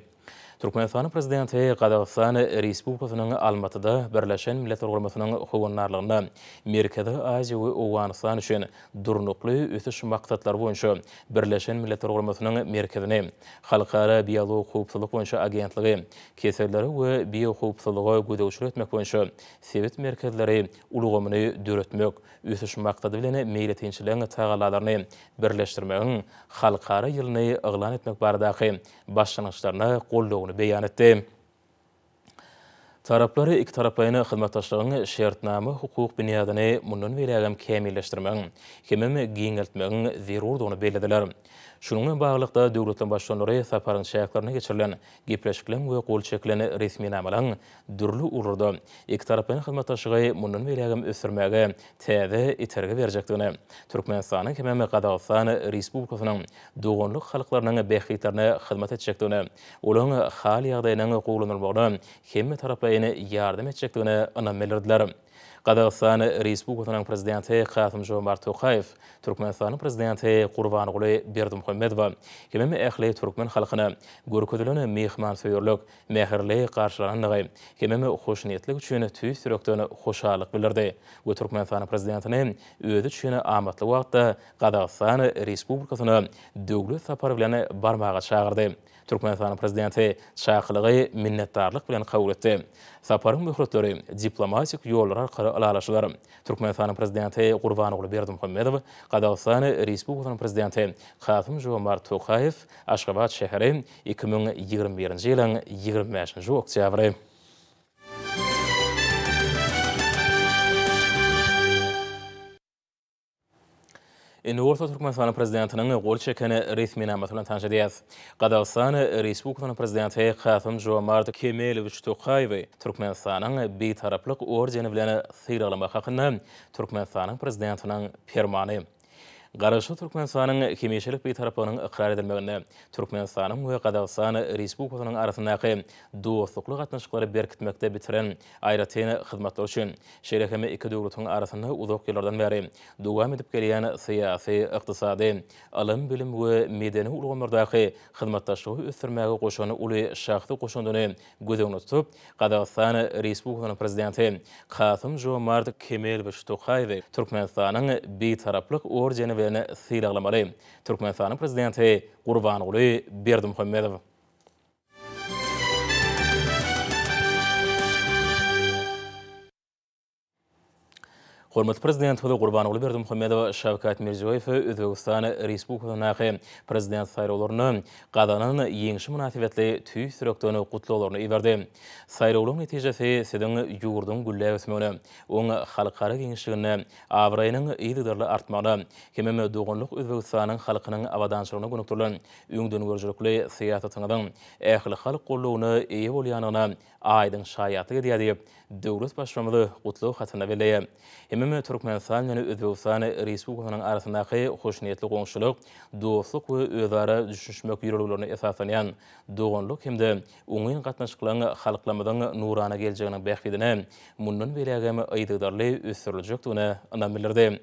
Türkmenistanyň prezidenti Gazagystan Respublikasynyň Almatyda Birleşen Milletler Guramasynyň howannarlygyna Merkezi Aziya we Owganistan üçin durnukly ötüş maksatlary boýunça Birleşen Milletler Guramasynyň merkezini, halkara biolog howpsuzlyk boýunça agentligi, keselleri we biohowpsuzlygy gödäwçilik etmek boýunça sebit merkezleri ulgamyny döretmek, ötüş maksady bilen meýletinçiligiň tagalalaryny birleşdirmegiň halkara ýylyny eglan etmek baradaky başlangyçlaryny gollawyny beýan etdi. Taraplary iki taraplaryny hyzmatdaşlygyň şertnamy hukuk binýadyny mundan berägem kämilleşdirmegiň, hemem giňeltmegiň zerurdygyny belediler. Şununla bağlılıkda döwletler başçylary saparyň şäherlerine geçirilen gepleşikler we gol çekilen resminamalaryň dürli ururda iki taraplaryň hyzmatdaşlygy mundan berägem ösürmäge, täze iterge berjekdigini, Türkmenistanyň hemem Gazagystan Respublikasynyň dogonluk halklarynyň bähritlerine hyzmat etjekdigini, olaň hal ýagdaýynyň gowlanylmagyna hemme taraplaryny ýardam etjekdigini ynam bildirdiler. Gazagystan Respublikasynyň prezidenti Kasym-Jomart Tokayew, Türkmenistanyň prezidenti Gurbanoğly Berdimuhammedow, hemem ähli türkmen halkyna görkezdilen mehmansyýerlik, mähirli garşylanmagy, hemem hoşniýetlik üçin tüýs sürekden hoşallyk bildirdi. Bu Türkmenistanyň prezidentini özü üçin amatly wagtda Gazagystan Respublikasyna döwlet sapary bilen barmaga çagyrdy. Türkmenistanyň prezidenti çakylygy minnetdarlyk bilen kabul etdi. Saparyň möhretleri diplomatik ýollar arkaly alalaşylar. Türkmenistanyň prezidenti Gurbanoğly Berdimuhammedow, Gazagystan Respublikasynyň prezidenti Kasym-Jomart Tokayew Aşgabat şäheri 2021-nji ýylyň 25-nji oktýabry. Orta Türkmenistanyň prezidentiniň gol çekeni resminamaty bilen tanşadýas. Gazagystan Respublikasynyň prezidenti Kasym-Jomart Kemelowicz Tokayew Türkmenistanyň beýtaraplyk ordeni bilen syýralamak hakynda Türkmenistanyň prezidentiniň fermany. Garaşy Türkmenistanyň kemeşilik betaraplygynyň ikrar edilmegine Türkmenistanyň we Gazagystan Respublikasynyň arasyndaky dostlukly gatnaşyklary berkitmekde bitiren aýratene hyzmatlar üçin şeýlekeme iki döwletiň arasynda uzak ýyllardan beri dowam edip gelýän syýasy, ykdysady, alam bilim we medeni ulgamlardaky hyzmatdaşlygy ösdürmäge goşany uly şahsy goşandyny gözeňde tutup, Gazagystan Respublikasynyň prezidenti Kasym-Jomart Kemelewiç Tokaýew Türkmenistanyň betaraplyk orjeni syýlaglamaly. Türkmenistanyň prezidenti Gurbanoğly Berdimuhammedow. Hormatly prezident Gurbanoğly Berdimuhammedow Şawkat Mirziyoyew Özbekistan Respublikasynyň prezident saýrowlaryny gadanan ýeňişi münasibetli tüý sürekdöni gutlawlaryny iberdi. Saýrowlaryň netijesi siziň ýurdun güllä ösmegine, oň halkara geňişligine, awraýynyň ýygydarly artmagyna, hemem doganlyk Özbekistanyň halkynyň awadançylygyna gönükdirlen öňden görjekli syýasatynyň ähli halk gollawyny eýe bolýanyna aýdyň şaýaty edýär. Döwlet başlamaly gutlaw hatyna belýär. Hemem Türkmenistan ýa-ni Özbekistan Respublikasynyň arasyndaky hoşnýetli goňşulyk, dostluk we özara düşünmek ýürüleglerini esaslanýan doganlyk hemde oňyn gatnaşyklaryň halklamydan nurana geljeginiň bähidine mundan belägem aýdydarly ösdüriljekdigine anam bildirdi.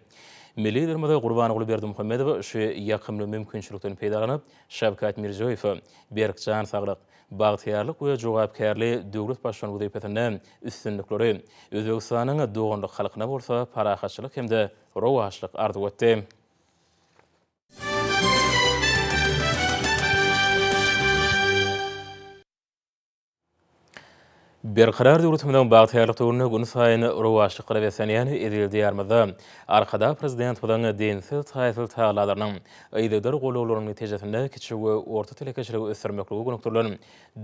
Milli dermada Gurbanoğly Berdimuhammedow şu ýakymly mümkinçilikden peýdalanyp Şawkat Mirziyoyew berkjan saglyk, bagtyarlyk we jogapkärli döwlet başlanmagy epetinde üstünlikleri Özbekistanyň doganlyk halkyna bolsa parahatçylyk hemde rowaşlyk arzuw etdi. Berkarar döwletimiň bagtyarlyk döwrüne gün saýyn rowaşlyklary we sanýany edildi ýarmada. Arkada prezident bilen densiz taýsy taýlalarynyň aýdydar golawlarynyň netijesinde kiçik we orta telekeçiligi ösdürmekligi gönükdirlen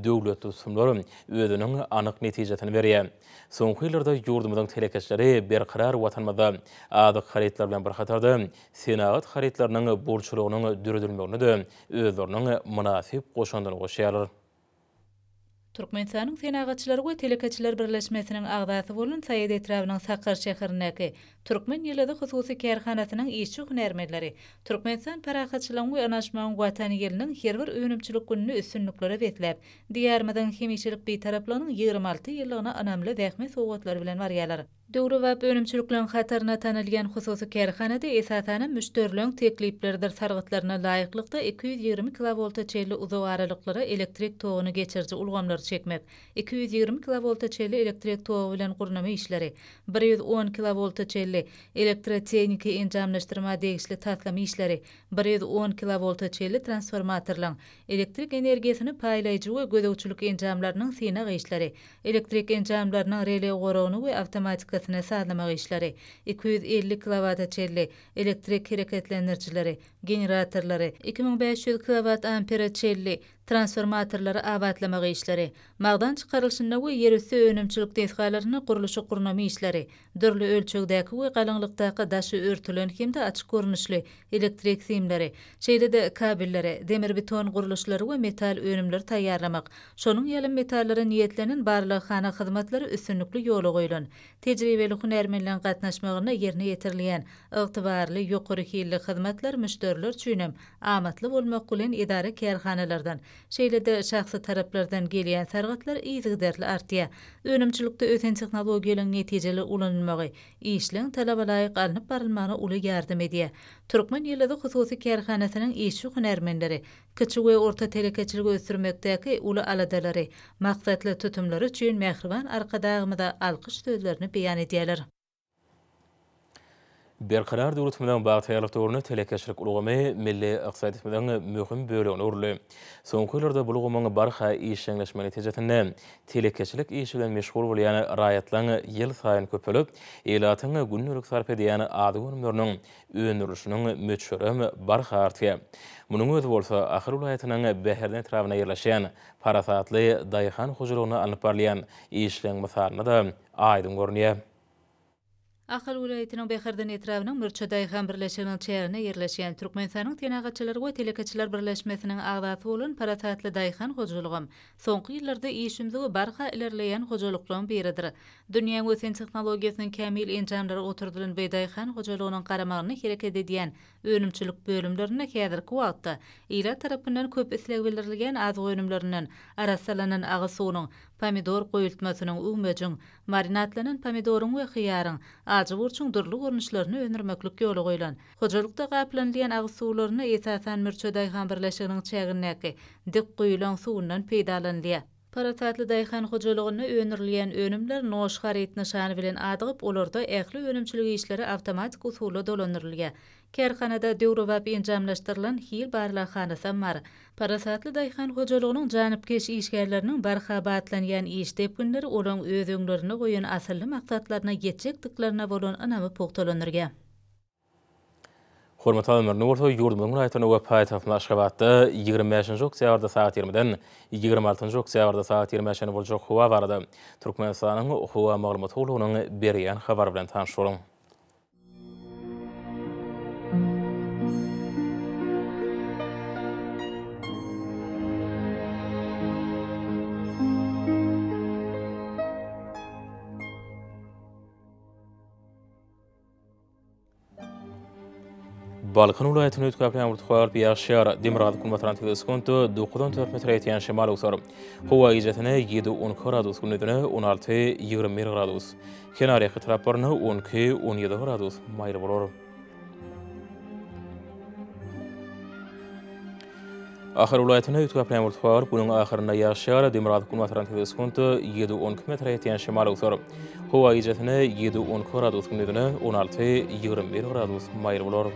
döwlet tutumlary özüniň anyk netijesini berýär. Soňky ýyllarda ýurdumyzyň telekeçileri berkarar watanmada adyk haritler bilen bir hatarda senagat haritlarynyň bolçulugynyň düredilmegine de özleriniň münasip goşandyny goşýarlar. Türkmenistanyň senagatçylary we telekeçiler birleşmesiniň agdasy bolan Saýyt etrawynyň Sakar şäherindäki Türkmen ýylady hususy kärhanasynyň işçi hünärmenleri Türkmenistan parahatçylygyň we anaşmagyň watan ýylnyň her bir önümçilik gününi üstünliklere betlep, diýärmeden hemişilik beýtaraplaryň 26 ýyllygyna anamly dähme sowgatlary bilen barýarlar. Döwri we önümçiliklerin hataryna tanylýan hususy kärhanada esasana müşterilerin tekliplerdir sargytlaryna laýyklykda 220 kV çelli uzaw aralyklara elektrik togyny geçirji ulgamlar çekmek, 220 kV çelli elektrik togy bilen gurnama işleri, 110 kV çelli elektrotehnika enjamlaşdyrma degişli taslama işleri, 110 kV çelli transformatorlaryň elektrik energiýasini paýlaýjy we gödäwçilik enjamlarynyň synag işleri, elektrik enjamlarynyň relé goragyny we awtomatik sağlamak işleri, 250 kW çelli elektrik hareketlendiricileri, generatorları, 2500 kW ampere çelli transformatorlary awatlamak işleri, magdan çykarylşynda we ýerüstü önümçilik dehgalaryny guruluşy gurnama işleri, dörli ölçekdäki we galanlykdaky daşy örtülen hemde açyk görnüşli elektrik simleri, şeýle-de kabelleri, demir beton guruluşlary we metal önümleri taýýarlamak, şonuň ýaly metallary niýetlenen barlyk hana hyzmatlary üstünlikli ýola goýulan, tejribeli hünärmenlerin gatnaşmagyna ýerine ýetirilýän ygtybarly ýokary hilli hyzmatlar müşteriler üçin amatly bolmak bilen idare kärhanalardan, şeýle-de şahsy taraplardan gelýän sargatlar ýygydarly artýar. Önümçilikde öten tehnologiýalaryň netijeli ulanylmagy işleň talaba laýyk alınıp barylmagyna uly ýardam edýär. Türkmen ýylady hususy kärhanasynyň işçi hünärmenleri kiçik we orta telekeçiligi ösdürmekdäki uly aladalary, maksatly tutumlary üçin mehriban arkadagymyda alkyş sözlerini beýan edýärler. Berkarar döwletimiň bagtyarlyk döwrüne telekeçilik ulgamy milli ykdysadyň möhüm bölegine urly. Soňky ýyllarda bu ulgamyň barha işleňleşme netijesinde telekeçilik işi bilen meşgul bolýan raýatlaryň ýyl saýyn köpelip, elatyň günlük sarp edýän ady günümleriniň öňürüşiniň möçürem barha artýar. Munyň özü bolsa Ahir welaýatynyň Bäherden etrawyna ýerleşýän parasatly daýhan hujurlygyna alynıp barylýan işleň mysalyna da aýdym görnýär. Akıl vilayetinin Beherden etrafının Mürçedayhan birleşiginiň çägine yerleşen Türkmenistanyň Tenagaçylar we Telekaçylar birleşmesiniň agdaty bolan Paratatly Daýhan hojulugym soňky ýyllarda işimdigi barha ilerleýän hojuluklaryň biridir. Dünýäň ösen tehnologiýasynyň kämil enjamlary oturdulan Daýhan hojulugynyň garamagyny hereket edýän önümçilik bölümlerine häzirki wagtda ýyla tarapyndan köp isleg bildirilgen az önümlerinden arasalanan agy suwunyň, pomidor goýultmasynyň ümmejin, marinatlanan pomidoryň we hyýaryň acı burçun durlu görünüşlerini önürmeklik ýoly goýulan. Hojalykda gaplanýan agy suwlaryny esasan Mürçedayhan birleşiginiň çägindäki dik goýulan suwundan peýdalanýar. Paratatly Daýhan hojalygyny önürilýän önümler noş harit nişany bilen adygyp olarda ähli önümçilik işleri awtomatik usulda dolanyrylýar. Kerhanada döwrewap enjamlaşdyrylan hil barlahanasy bar. Paratatly Daýhan hojalygynyň janybkeş işgärleriniň barhabatlanýan iş depkinleri olaň öz öňlerine goýan asylly maksatlaryna ýetjekdiklerine bolan anamy pogtalanyrga. Hormat alymlar, Nurto ýurdumyň raýatyny we paýtagtyň Aşgabatda 25-nji oktýabrda saat 20-den 26-njy oktýabrda saat 25-ne boljak howa barada. Türkmenistanyň howa maglumat howlugynyň berýän habar bilen tanışýaryň. Balkan vilayatyny ötkäplen urtgar ýaşýar Demirgazy kulmatran teleskontu 9-4 metr ýetýän şemal uksar. Howa ijetine 7-10 gradus, gündüzine 16-21 gradus. Kenaryaky taraplaryna 12-17 gradus maýly bolar. Ahir vilayatyny ötkäplen urtgar bunyň ahyrynda ýaşýar Demirgazy kulmatran teleskontu 7-10 metr ýetýän şemal uksar. Howa ijetine 7-10 gradus, gündüzine 16-21 gradus maýly bolar.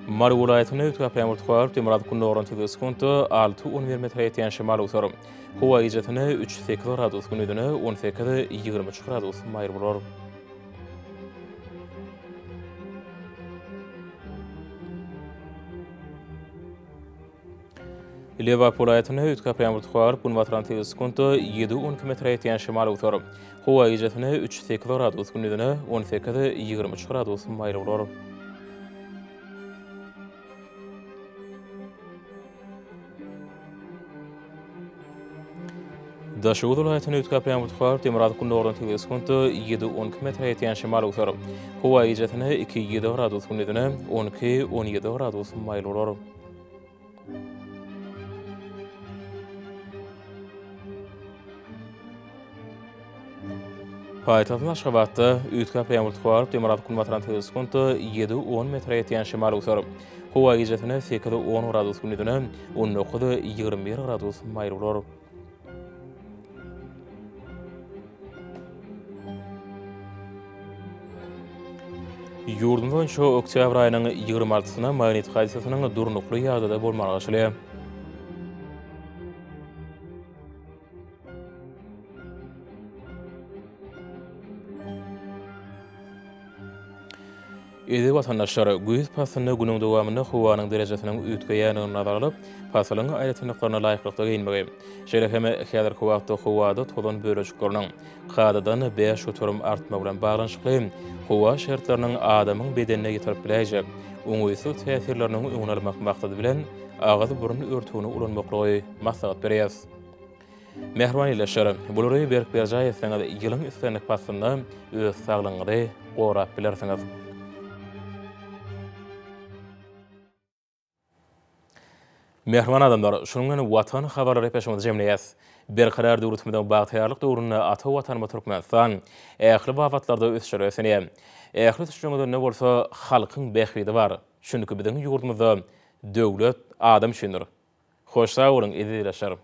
Mary vilayatyny ötkäplen urtgar Demirgazy kulmatran teleskontu 6-10 metr ýetýän şemal uksar. Howa ijetine 3-8 gradus, gündüzine 18-23 gradus maýly bolar. Lewap vilayatyny ötkäplen urtgar kulmatran teleskontu 7-10 metr ýetýän şemal uksar. Howa ijetine 3-8 gradus, gündüzine 18-23 gradus maýly bolar. Daşuwud vilayatyny ötkäplen urtgar Demirgazy kulmatran teleskontu 7-10 metr ýetýän şemal uksar. Howa ijetine 2-7 gradus, gündüzine 12-17 gradus maýly bolar. Paýtagtyň Aşgabatda ötkäplen urtgar Demirgazy kulmatran teleskontu 7-10 metr ýetýän şemal uksar. Howa ijetine 8-10 gradus, gündüzine 19-21 gradus maýly bolar. Ýurdum boýunça oktyabr aýynyň 26-syna magnit hadisasynyň durnukly ýagdaýda bolmagy başlaýar. Edi watandaşlar güýz pasyny günüň dowamynda howanyň derejesiniň ötgeýäniňi nazar alyp, pasylyň aýratynlyklaryna laýyklykda gynmagy. Şeýle hem häzirki wagtda howada tolan bölejikleriniň hadadan 5 oturum artma bilen baglanyşykly howa şertleriniň adamyň bedenine ýetirip biläjek. Oňuýsy täsirleriniň öňüne almak maksady bilen agazy burun örtüwini ulanmakly maslahat berýär. Mehriban ýylaşar, bulary berk berjaýetseňiz ýylyň islenlik pasynda öz saglygyňyzy gorap bilersiňiz. Mehriban adamlar, şunun watan habarlary peşimizde jemleýäs. Berkarar döwletimiň bagtyarlyk döwründe ata watanma Türkmenistan ähli wagtlarda ösşür ösenýär. Ähli düşünýärde ne bolsa halkyň behwidi bar. Şundky biziň ýurdumyzda döwlet adam şendir. Hoş sag bolun, edi ýylaşar.